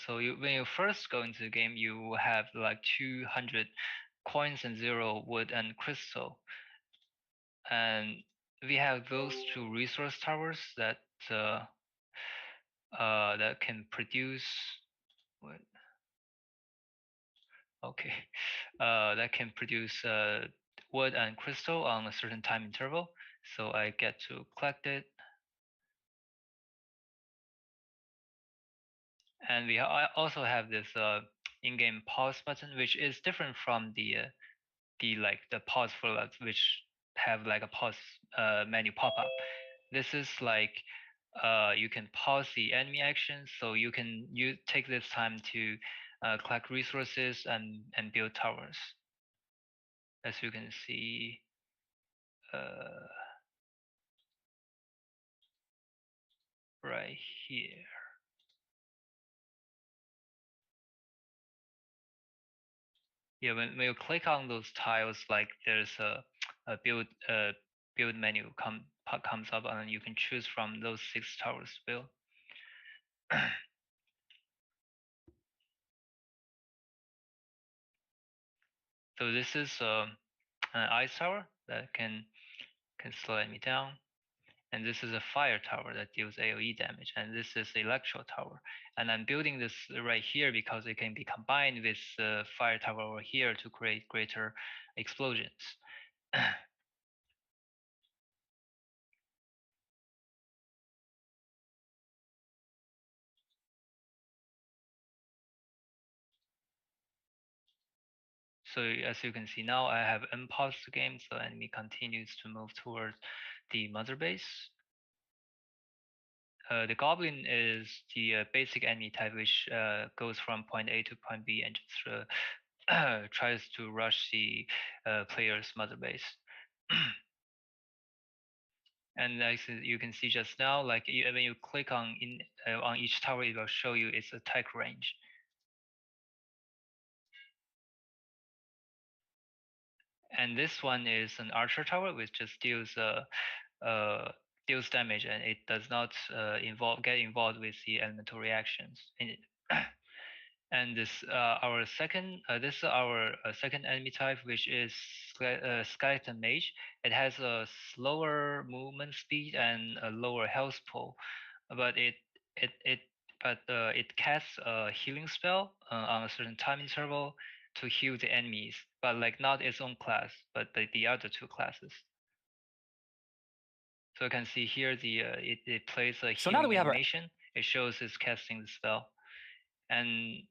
So when you first go into the game, you have like 200 coins and 0 wood and crystal, and we have those 2 resource towers that that can produce what? Okay, that can produce wood and crystal on a certain time interval. So I get to collect it. And we also have this in-game pause button, which is different from the pause flow, which have like a pause menu pop-up. This is like you can pause the enemy actions, so you take this time to collect resources and build towers. As you can see, right here. Yeah, when you click on those tiles, like there's a build menu comes up, and you can choose from those 6 towers to build. So this is an ice tower that can slow me down, and this is a fire tower that deals AoE damage, and this is the electro tower. And I'm building this right here because it can be combined with the fire tower over here to create greater explosions. So as you can see now, I have unpaused the game, so enemy continues to move towards the mother base. The goblin is the basic enemy type, which goes from point A to point B and just tries to rush the player's mother base. And as you can see just now, like when you click on each tower, it will show you its attack range. And this one is an archer tower, which just deals damage, and it does not get involved with the elemental reactions in it. And this our second this is our second enemy type, which is skeleton mage. It has a slower movement speed and a lower health pool, but it casts a healing spell on a certain time interval to heal the enemies, but like not its own class, but the other 2 classes. So you can see here it plays a So healing now that we have animation. It shows it's casting the spell, and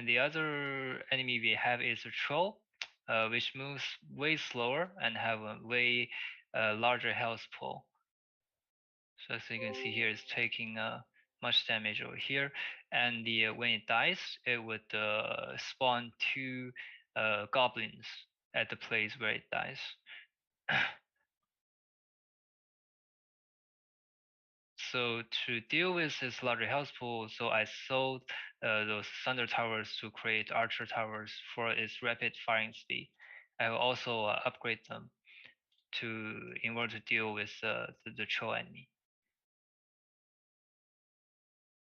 the other enemy we have is a troll. which moves way slower and have a way larger health pool. So as you can see here, it's taking much damage over here, and when it dies, it would spawn 2 goblins at the place where it dies. So to deal with this larger health pool, so I sold those thunder towers to create archer towers for its rapid firing speed. I will also upgrade them in order to deal with the troll enemy.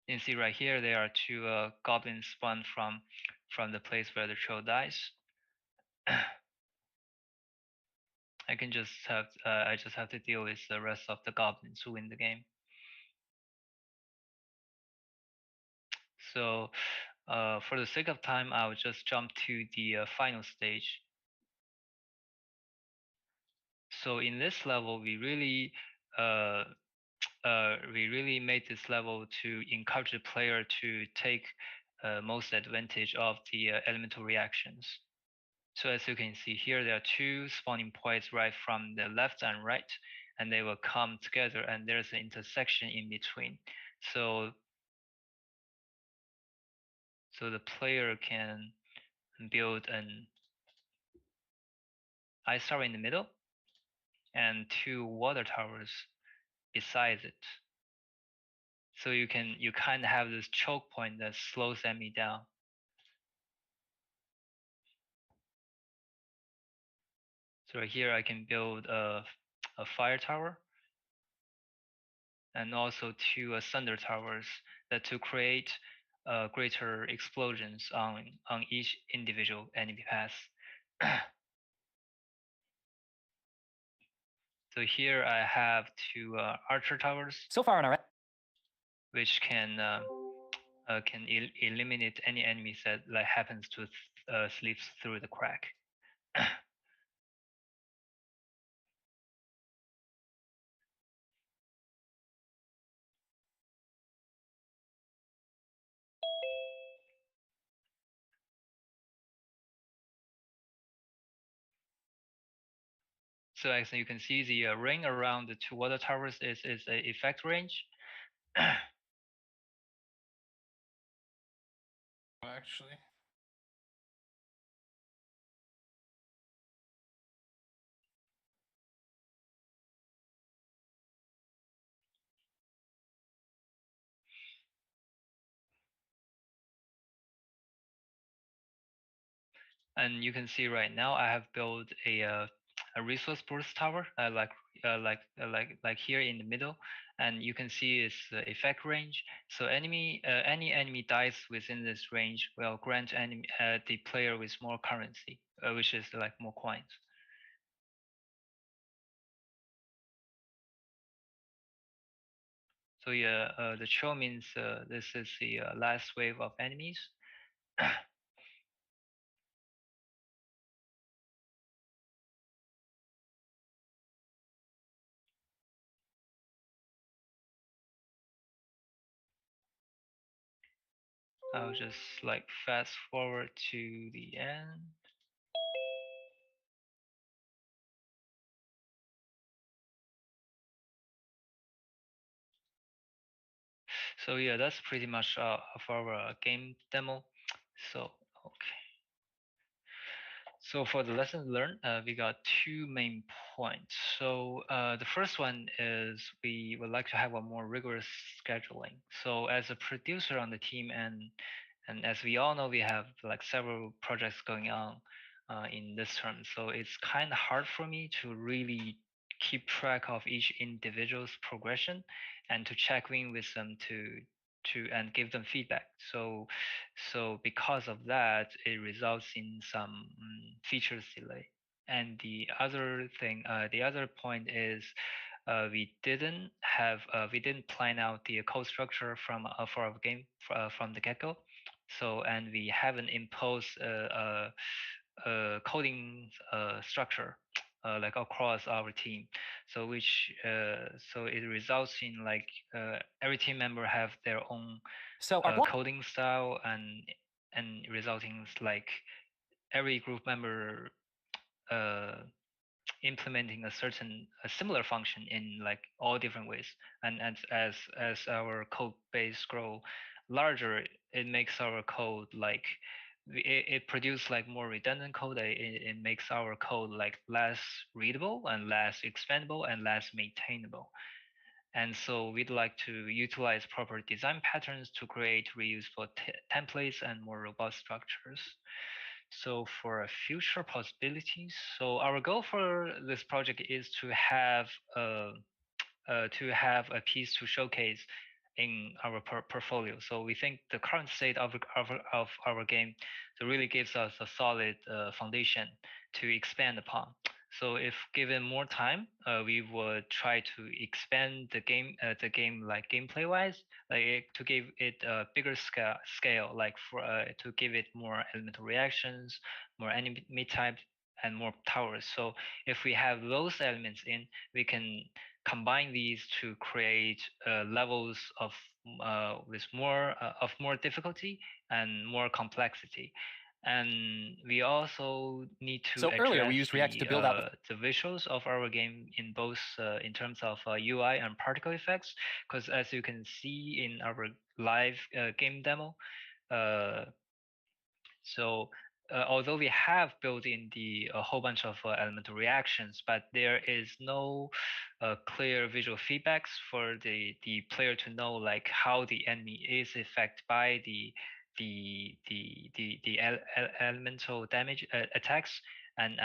You can see right here there are 2 goblins spawned from the place where the troll dies. I just have to deal with the rest of the goblins to win the game. So for the sake of time, I'll just jump to the final stage. So in this level, we really made this level to encourage the player to take most advantage of the elemental reactions. So as you can see here, there are 2 spawning points right from the left and right, and they will come together, and there's an intersection in between. So the player can build an ice tower in the middle and 2 water towers besides it. So you kind of have this choke point that slows enemy down. So here I can build a fire tower and also 2 thunder towers to create greater explosions on each individual enemy path. So here I have 2 archer towers. So far on our which can eliminate any enemies that happens to slip through the crack. So as you can see, the ring around the 2 water towers is a effect range. Actually. And you can see right now I have built a resource burst tower like here in the middle, and you can see its effect range. So any enemy dies within this range will grant the player with more currency, which is like more coins. So yeah, the troll means this is the last wave of enemies. I'll just like fast forward to the end. So yeah, that's pretty much of our game demo. So okay. So for the lessons learned, we got 2 main points. So the first one is we would like to have a more rigorous scheduling. So as a producer on the team, and as we all know, we have like several projects going on in this term. So it's kind of hard for me to really keep track of each individual's progression and to check in with them to and give them feedback. So because of that, it results in some features delay. And the other point is we didn't plan out the code structure for our game from the get-go. So and we haven't imposed a coding structure like across our team, so it results in like every team member have their own coding style, and resulting like every group member implementing a similar function in like all different ways, and as our code base grow larger, it makes our code like it produces like more redundant code. It makes our code like less readable and less expandable and less maintainable. And so we'd like to utilize proper design patterns to create reusable templates and more robust structures. So for future possibilities, so our goal for this project is to have a piece to showcase in our portfolio. So we think the current state of our game really gives us a solid foundation to expand upon. So if given more time, we would try to expand the game like gameplay wise, like to give it a bigger scale, like for to give it more elemental reactions, more enemy types, and more towers. So if we have those elements in, we can combine these to create levels of with more difficulty and more complexity. And we also need to So earlier we used React to build out the visuals of our game in both in terms of UI and particle effects, because as you can see in our live game demo, so although we have built in a whole bunch of elemental reactions, but there is no clear visual feedbacks for the player to know like how the enemy is affected by the elemental damage attacks and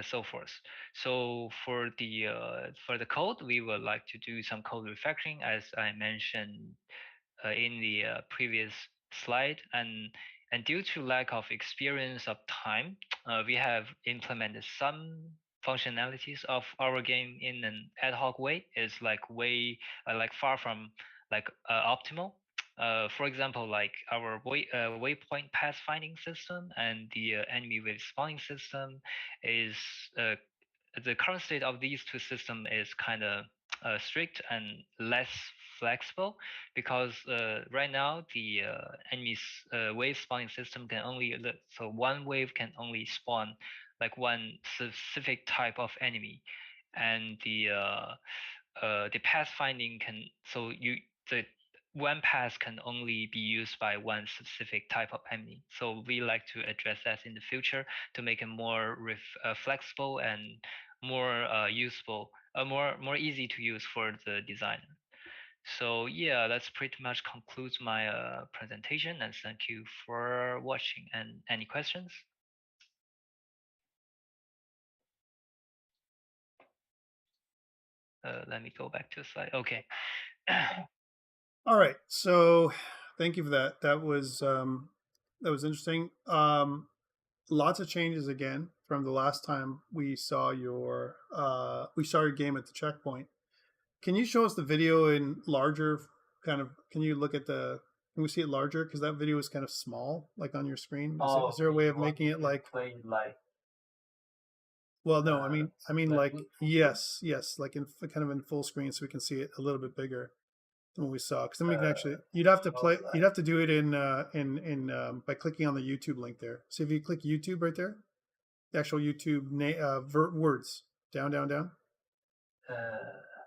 so forth. So for the code, we would like to do some code refactoring, as I mentioned in the previous slide, and due to lack of experience of time, we have implemented some functionalities of our game in an ad hoc way. Is like way like far from like optimal. For example, like our waypoint path finding system and the enemy wave spawning system is the current state of these two systems is kind of strict and less flexible, because right now the enemy's wave spawning system can only so one wave can only spawn like one specific type of enemy, and the pathfinding can the one path can only be used by one specific type of enemy. So we like to address that in the future to make it more flexible and more useful, more easy to use for the designer. So yeah, that's pretty much concludes my presentation, and thank you for watching. And any questions? Let me go back to the slide. Okay. All right. So thank you for that. That was interesting. Lots of changes again from the last time we saw your game at the checkpoint. Can you show us the video in larger kind of? Can you look at the? Can we see it larger? Because that video is kind of small, like on your screen. Is there a way of making it like? Well, no. I mean, like yes, like in kind of in full screen, so we can see it a little bit bigger than what we saw. Because then we can actually, you'd have to do it in by clicking on the YouTube link there. So if you click YouTube right there, the actual YouTube words down.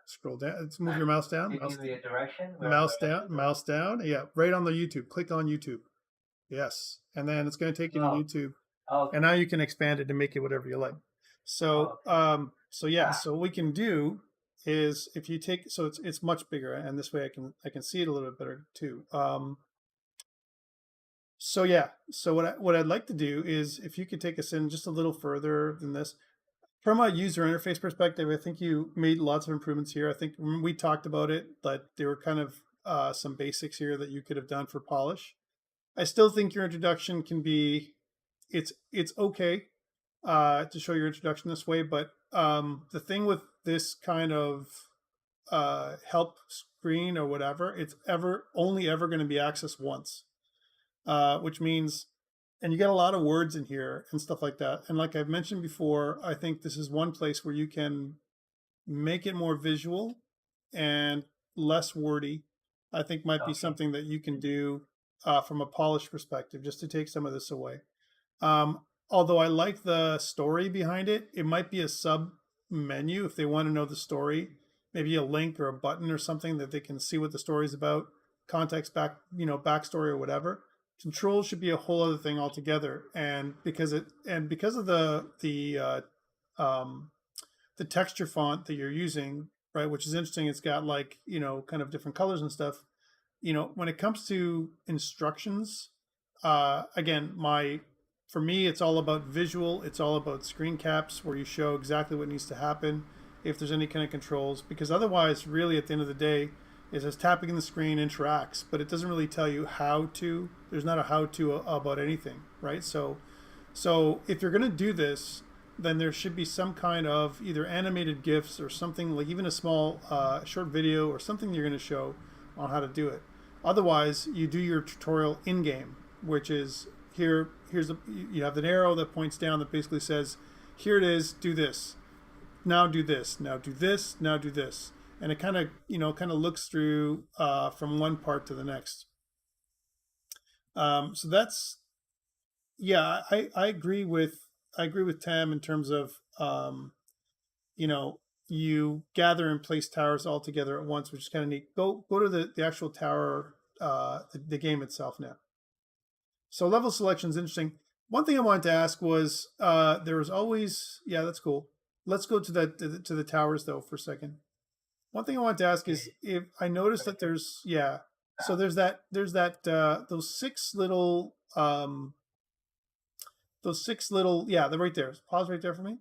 Scroll down. Let's move your mouse down. Mouse down. Yeah, right on the YouTube. Click on YouTube. Yes, and then it's going to take you to YouTube. Okay. And now you can expand it and make it whatever you like. So, so what we can do is if you take, so it's much bigger, and this way I can see it a little bit better too. So what I'd like to do is if you could take us in just a little further than this. From a user interface perspective, I think you made lots of improvements here. I think we talked about it, but there were kind of some basics here that you could have done for polish. I still think your introduction can be, it's okay to show your introduction this way, but the thing with this kind of help screen or whatever, it's only ever going to be accessed once, which means. And you get a lot of words in here and stuff like that. And like I've mentioned before, I think this is one place where you can make it more visual and less wordy. I think might be something that you can do from a polish perspective, just to take some of this away. although I like the story behind it, it might be a sub menu if they want to know the story, maybe a link or a button or something that they can see what the story is about, context back, backstory or whatever. Control should be a whole other thing altogether, and because of the texture font that you're using, right, which is interesting. It's got like kind of different colors and stuff. When it comes to instructions, again, for me, it's all about visual. It's all about screen caps where you show exactly what needs to happen if there's any kind of controls, because otherwise, really, at the end of the day, it says tapping the screen interacts, but it doesn't really tell you how to. There's not a how to about anything, right? So if you're going to do this, then there should be some kind of either animated GIFs or something, like even a small short video or something you're going to show on how to do it. Otherwise, you do your tutorial in-game, which is you have an arrow that points down that basically says, here it is, do this. Now do this, now do this, now do this. And it kind of looks through from one part to the next. So that's, yeah, I agree with Tam in terms of you gather and place towers all together at once, which is kind of neat. Go to the actual tower, the game itself now. So level selection is interesting. One thing I wanted to ask was there was always, yeah, that's cool. Let's go to the towers though for a second. One thing I wanted to ask is if I noticed that there's so there's those six little they're right there. Pause right there for me.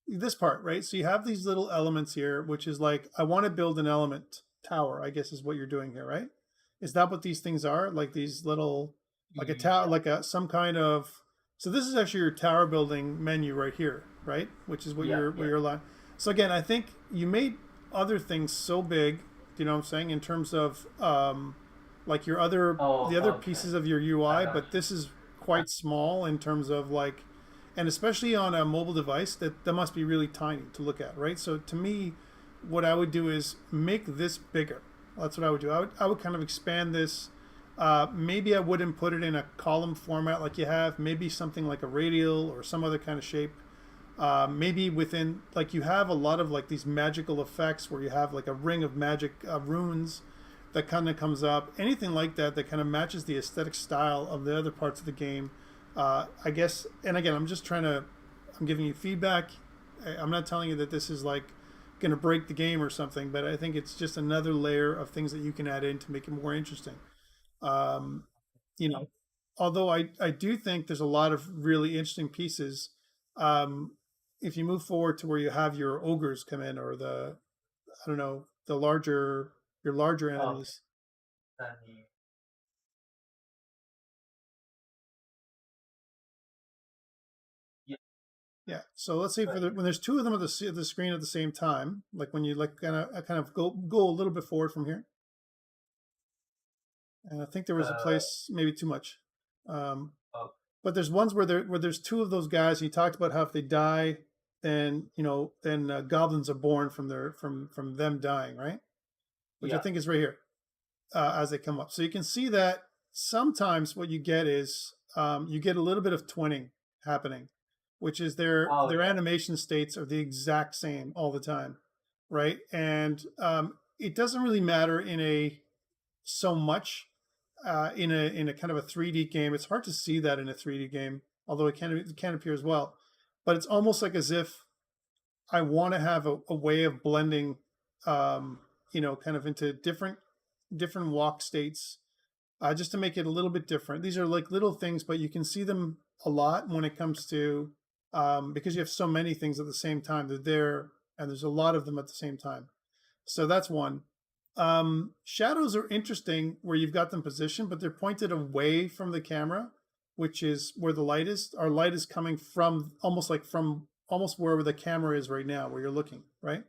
This part, right? So you have these little elements here, which is like, I want to build an element tower, I guess is what you're doing here, right? Is that what these things are? Like these little, like a tower, like some kind of, so this is actually your tower building menu right here, right? Which is what you're line. So again, I think you made other things so big, you know what I'm saying, in terms of like your other pieces of your UI, but this is quite small in terms of like, and especially on a mobile device, that must be really tiny to look at, right? So to me, what I would do is make this bigger. That's what I would do. I would kind of expand this. Maybe I wouldn't put it in a column format like you have. Maybe something like a radial or some other kind of shape. Maybe within, like you have a lot of like these magical effects where you have like a ring of magic runes that kind of comes up. Anything like that kind of matches the aesthetic style of the other parts of the game. I guess, and again, I'm giving you feedback. I'm not telling you that this is like going to break the game or something, but I think it's just another layer of things that you can add in to make it more interesting. Although I do think there's a lot of really interesting pieces. If you move forward to where you have your ogres come in, or your larger enemies. Yeah. So let's say when there's two of them at the screen at the same time, like when you kind of go a little bit forward from here. And I think there was a place maybe too much. But there's ones where there's two of those guys. And you talked about how if they die, then goblins are born from them dying, right? Which I think is right here as they come up. So you can see that sometimes what you get is you get a little bit of twinning happening, which is their animation states are the exact same all the time, right? And it doesn't really matter so much in a kind of a 3D game. It's hard to see that in a 3D game, although it can appear as well. But it's almost like as if I want to have a way of blending, kind of into different walk states, just to make it a little bit different. These are like little things, but you can see them a lot when it comes to because you have so many things at the same time. They're there, and there's a lot of them at the same time. So that's one. Shadows are interesting where you've got them positioned, but they're pointed away from the camera, which is where the light is. Our light is coming from almost where the camera is right now, where you're looking, right?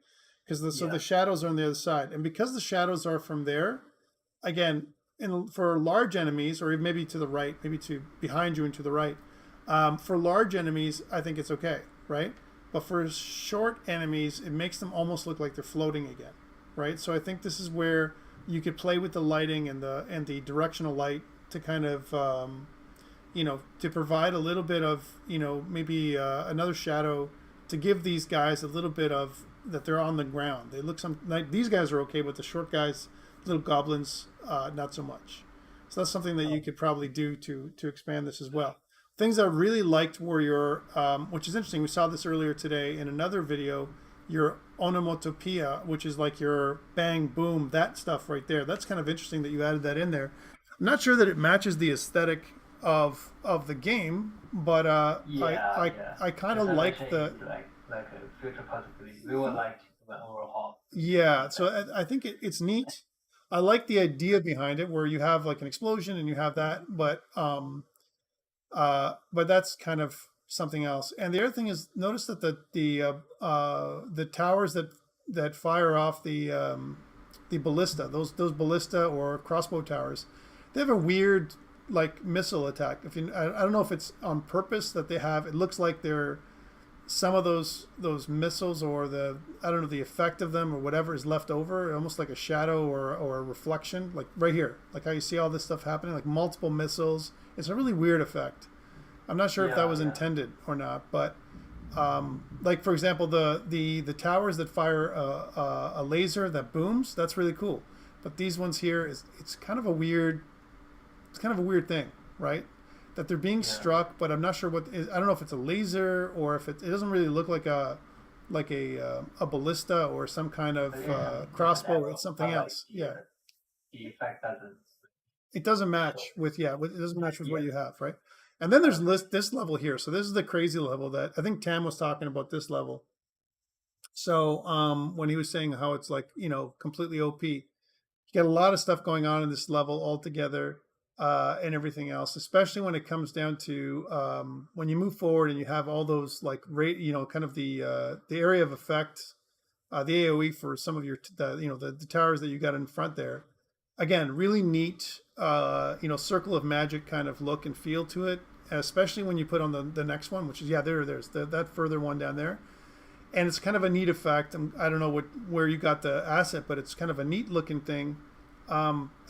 Because the shadows are on the other side. And because the shadows are from there, again, for large enemies, or maybe to the right, maybe to behind you and to the right, for large enemies, I think it's okay, right? But for short enemies, it makes them almost look like they're floating again, right? So I think this is where you could play with the lighting and the directional light to kind of to provide a little bit of, maybe another shadow to give these guys a little bit of that they're on the ground. They look like these guys are okay, but the short guys, little goblins, not so much. So that's something that you could probably do to expand this as well. Things I really liked were your, which is interesting. We saw this earlier today in another video. Your onomatopoeia, which is like your bang boom, that stuff right there. That's kind of interesting that you added that in there. I'm not sure that it matches the aesthetic of the game, but I kind of like the like a future possibility. We would like to overhaul. Yeah, so I think it's neat. I like the idea behind it, where you have like an explosion and you have that, but that's kind of something else. And the other thing is, notice that the towers that fire off the ballista, those ballista or crossbow towers, they have a weird like missile attack. I don't know if it's on purpose that they have. It looks like they're some of those missiles, or I don't know, the effect of them or whatever is left over, almost like a shadow or a reflection, like right here, like how you see all this stuff happening, like multiple missiles. It's a really weird effect. I'm not sure if that was intended or not, but like for example, the towers that fire a laser that booms, that's really cool. But these ones here it's kind of a weird thing, right? That they're being struck, but I'm not sure what is. I don't know if it's a laser or if it doesn't really look like a ballista or some kind of crossbow. It's something else. Yeah. The effect doesn't. It doesn't match with it doesn't match with what you have, right? And then there's this level here. So this is the crazy level that I think Tam was talking about. This level. So when he was saying how it's like completely OP, you get a lot of stuff going on in this level altogether. And everything else, especially when it comes down to when you move forward and you have all those like kind of the area of effect, the AOE for some of your the towers that you got in front there. Again, really neat circle of magic kind of look and feel to it, especially when you put on the next one, which is there's that further one down there, and it's kind of a neat effect. I don't know where you got the asset, but it's kind of a neat looking thing.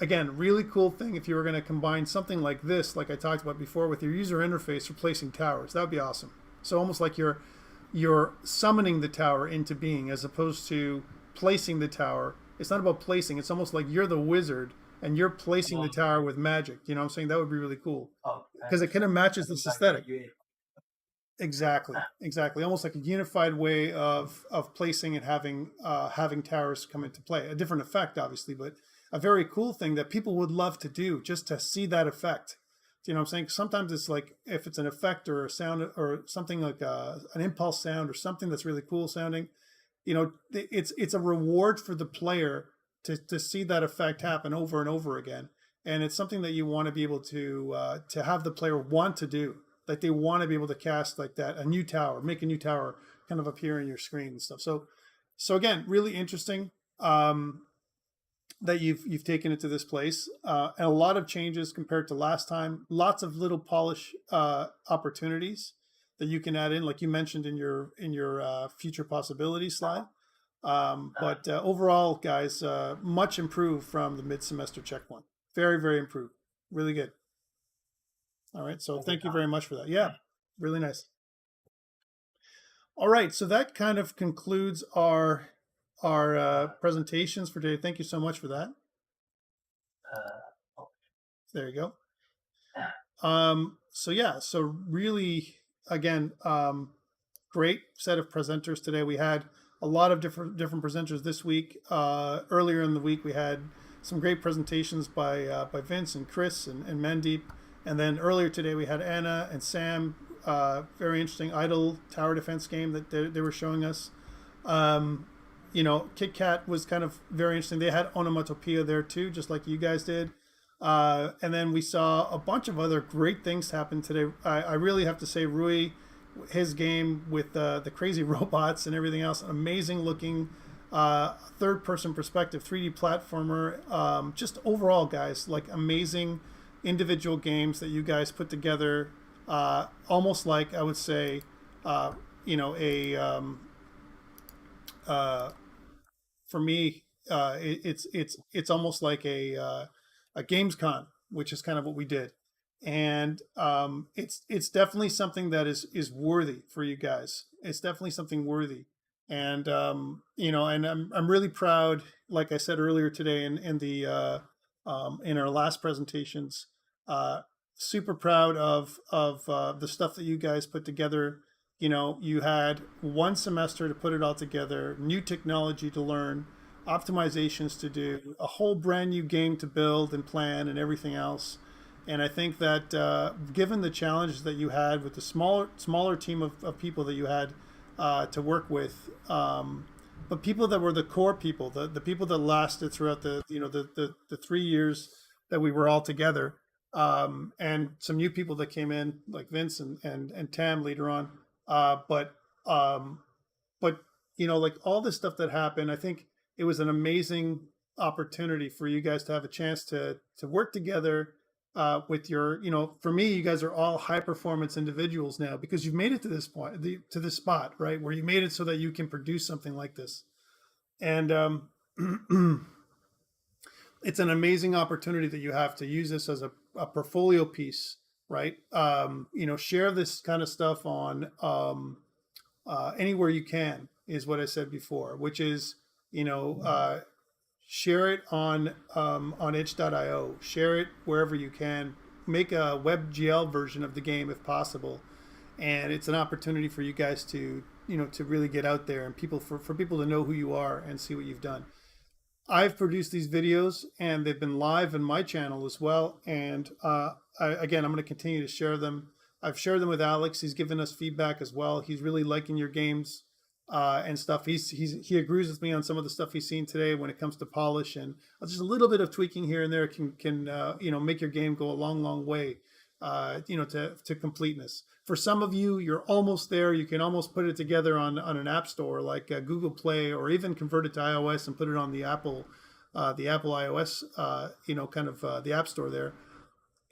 Again, really cool thing if you were going to combine something like this, like I talked about before, with your user interface for placing towers. That would be awesome. So almost like you're summoning the tower into being, as opposed to placing the tower. It's not about placing. It's almost like you're the wizard and you're placing the tower with magic. You know what I'm saying? That would be really cool, because it kind of matches this aesthetic. Exactly. Almost like a unified way of placing and having towers come into play. A different effect, obviously, but a very cool thing that people would love to do, just to see that effect. You know what I'm saying? Sometimes it's like, if it's an effect or a sound or something like an impulse sound or something that's really cool sounding, it's a reward for the player to see that effect happen over and over again. And it's something that you want to be able to have the player want to do. Like they want to be able to cast like that, make a new tower kind of appear in your screen and stuff. So again, really interesting. That you've taken it to this place, and a lot of changes compared to last time. Lots of little polish opportunities that you can add in, like you mentioned in your future possibilities slide. But overall, guys, much improved from the mid-semester check one. Very, very improved. Really good. All right, so thank you very much for that. Yeah, really nice. All right, so that kind of concludes our presentations for today. Thank you so much for that. There you go. So really, again, great set of presenters today. We had a lot of different presenters this week. Earlier in the week, we had some great presentations by Vince and Chris and Mandeep. And then earlier today, we had Anna and Sam. Very interesting idle tower defense game that they were showing us. Kit Kat was kind of very interesting. They had onomatopoeia there too, just like you guys did. And then we saw a bunch of other great things happen today. I really have to say, Rui, his game with the crazy robots and everything else, amazing looking third-person perspective, 3D platformer. Just overall, guys, like amazing individual games that you guys put together. Almost like, I would say, for me, it's almost like a GamesCon, which is kind of what we did. and it's definitely something that is worthy for you guys. It's definitely something worthy, and and I'm really proud. Like I said earlier today in our last presentations, uh, super proud of the stuff that you guys put together. You had one semester to put it all together, new technology to learn, optimizations to do, a whole brand new game to build and plan, and everything else. And I think that given the challenges that you had with the smaller team of people that you had to work with, but people that were the core people, the people that lasted throughout the 3 years that we were all together, and some new people that came in like Vince and Tam later on, but um, but like all this stuff that happened, I think it was an amazing opportunity for you guys to have a chance to work together with your, for me, you guys are all high performance individuals now because you've made it to this point, to this spot, right, where you made it so that you can produce something like this. And it's an amazing opportunity that you have to use this as a portfolio piece, right? Share this kind of stuff on anywhere you can, is what I said before, which is, share it on itch.io, share it wherever you can, make a WebGL version of the game if possible. And it's an opportunity for you guys to, to really get out there and for people to know who you are and see what you've done. I've produced these videos and they've been live in my channel as well. And again, I'm going to continue to share them. I've shared them with Alex. He's given us feedback as well. He's really liking your games and stuff. He agrees with me on some of the stuff he's seen today when it comes to polish, and just a little bit of tweaking here and there can make your game go a long way, to completeness. For some of you, you're almost there. You can almost put it together on an app store like Google Play, or even convert it to iOS and put it on the Apple iOS, the App Store there.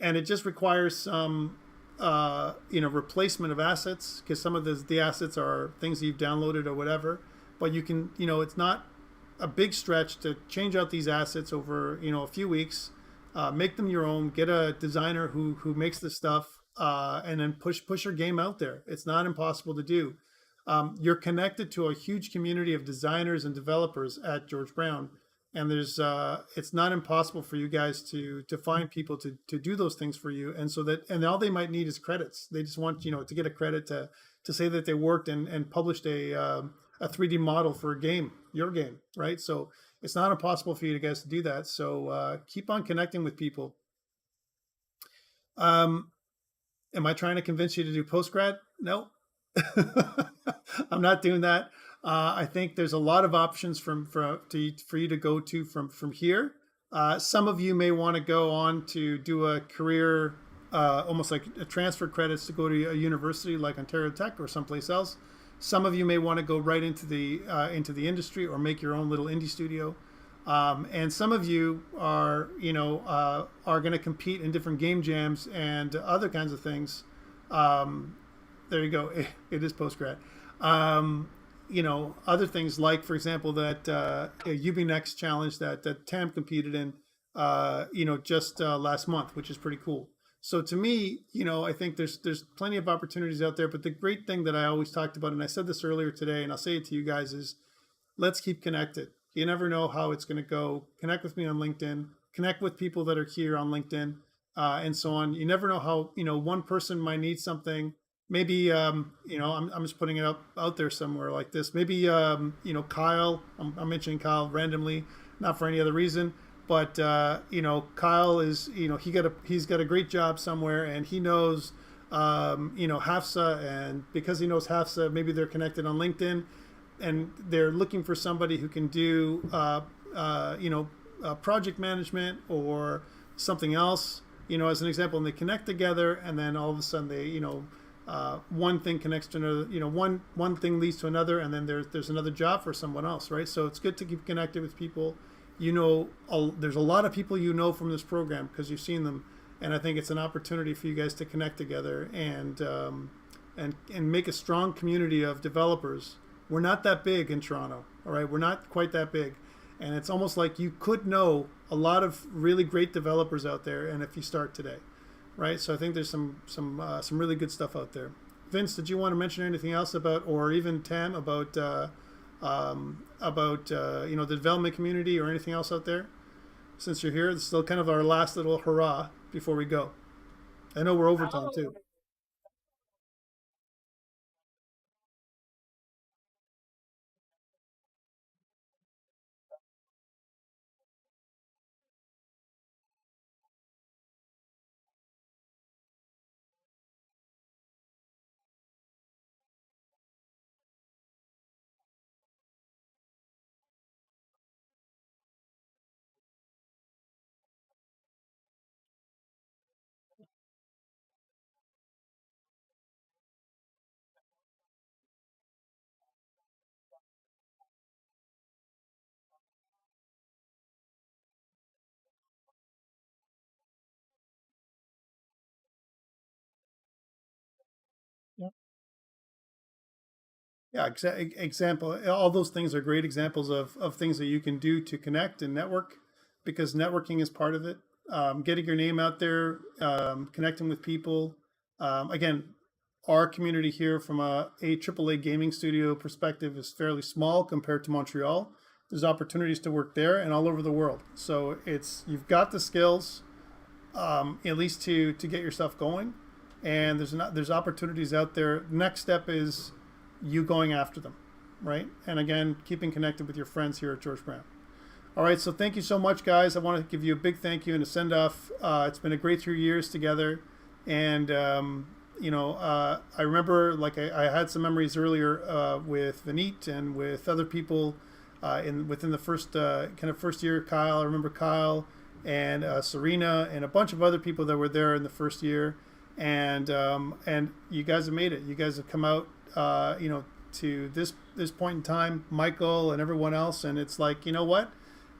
And it just requires some replacement of assets, because some of the assets are things that you've downloaded or whatever. But you can, it's not a big stretch to change out these assets over, a few weeks, make them your own, get a designer who makes the stuff, and then push your game out there. It's not impossible to do. You're connected to a huge community of designers and developers at George Brown. And there's it's not impossible for you guys to find people to do those things for you. And all they might need is credits. They just want, to get a credit to say that they worked and published a 3D model for a game, your game, right? So it's not impossible for you guys to do that. So keep on connecting with people. Am I trying to convince you to do postgrad? No, I'm not doing that. I think there's a lot of options for you to go to from here. Some of you may want to go on to do a career, almost like a transfer credits to go to a university like Ontario Tech or someplace else. Some of you may want to go right into the industry or make your own little indie studio. And some of you are going to compete in different game jams and other kinds of things. There you go. It is postgrad. Other things like, for example, that UbiNext challenge that Tam competed in, just last month, which is pretty cool. So to me, I think there's plenty of opportunities out there. But the great thing that I always talked about, and I said this earlier today, and I'll say it to you guys, is let's keep connected. You never know how it's going to go. Connect with me on LinkedIn. Connect with people that are here on LinkedIn, and so on. You never know how, one person might need something. Maybe, I'm just putting it out there somewhere like this. Maybe, Kyle, I'm mentioning Kyle randomly, not for any other reason, but, Kyle is, he's got a great job somewhere, and he knows, Hafsa, and because he knows Hafsa, maybe they're connected on LinkedIn, and they're looking for somebody who can do, project management or something else, as an example, and they connect together, and then all of a sudden they, one thing connects to another, one thing leads to another, and then there's another job for someone else, right? So it's good to keep connected with people. There's a lot of people from this program because you've seen them, and I think it's an opportunity for you guys to connect together and make a strong community of developers. We're not that big in Toronto, all right? We're not quite that big, and it's almost like you could know a lot of really great developers out there, and if you start today. right? So I think there's some really good stuff out there. Vince, did you want to mention anything else about, or even Tam, about the development community or anything else out there? Since you're here, it's still kind of our last little hurrah before we go. I know we're overtime too. Yeah, example. All those things are great examples of things that you can do to connect and network, because networking is part of it. Getting your name out there, connecting with people. Again, our community here from a AAA gaming studio perspective is fairly small compared to Montreal. There's opportunities to work there and all over the world. So you've got the skills, at least to get yourself going, and there's opportunities out there. Next step is you going after them, right? And again, keeping connected with your friends here at George Brown. All right, so thank you so much, guys. I want to give you a big thank you and a send off. It's been a great 3 years together, and I remember, like, I had some memories earlier with Vineet and with other people within the first first year. Kyle, I remember Kyle and Serena and a bunch of other people that were there in the first year, and you guys have made it. You guys have come out, to this point in time, Michael and everyone else, and it's like, you know what,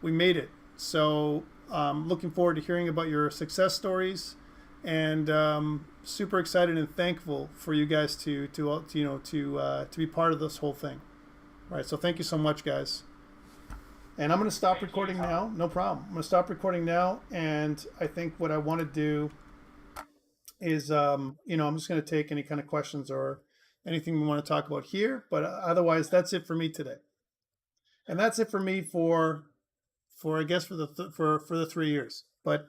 we made it. So looking forward to hearing about your success stories, and super excited and thankful for you guys to be part of this whole thing. All right, so thank you so much, guys. And I'm going to stop recording now. No problem. I'm going to stop recording now, and I think what I want to do is, I'm just going to take any kind of questions or anything we want to talk about here. But otherwise, that's it for me today. And that's it for me for I guess for the 3 years. But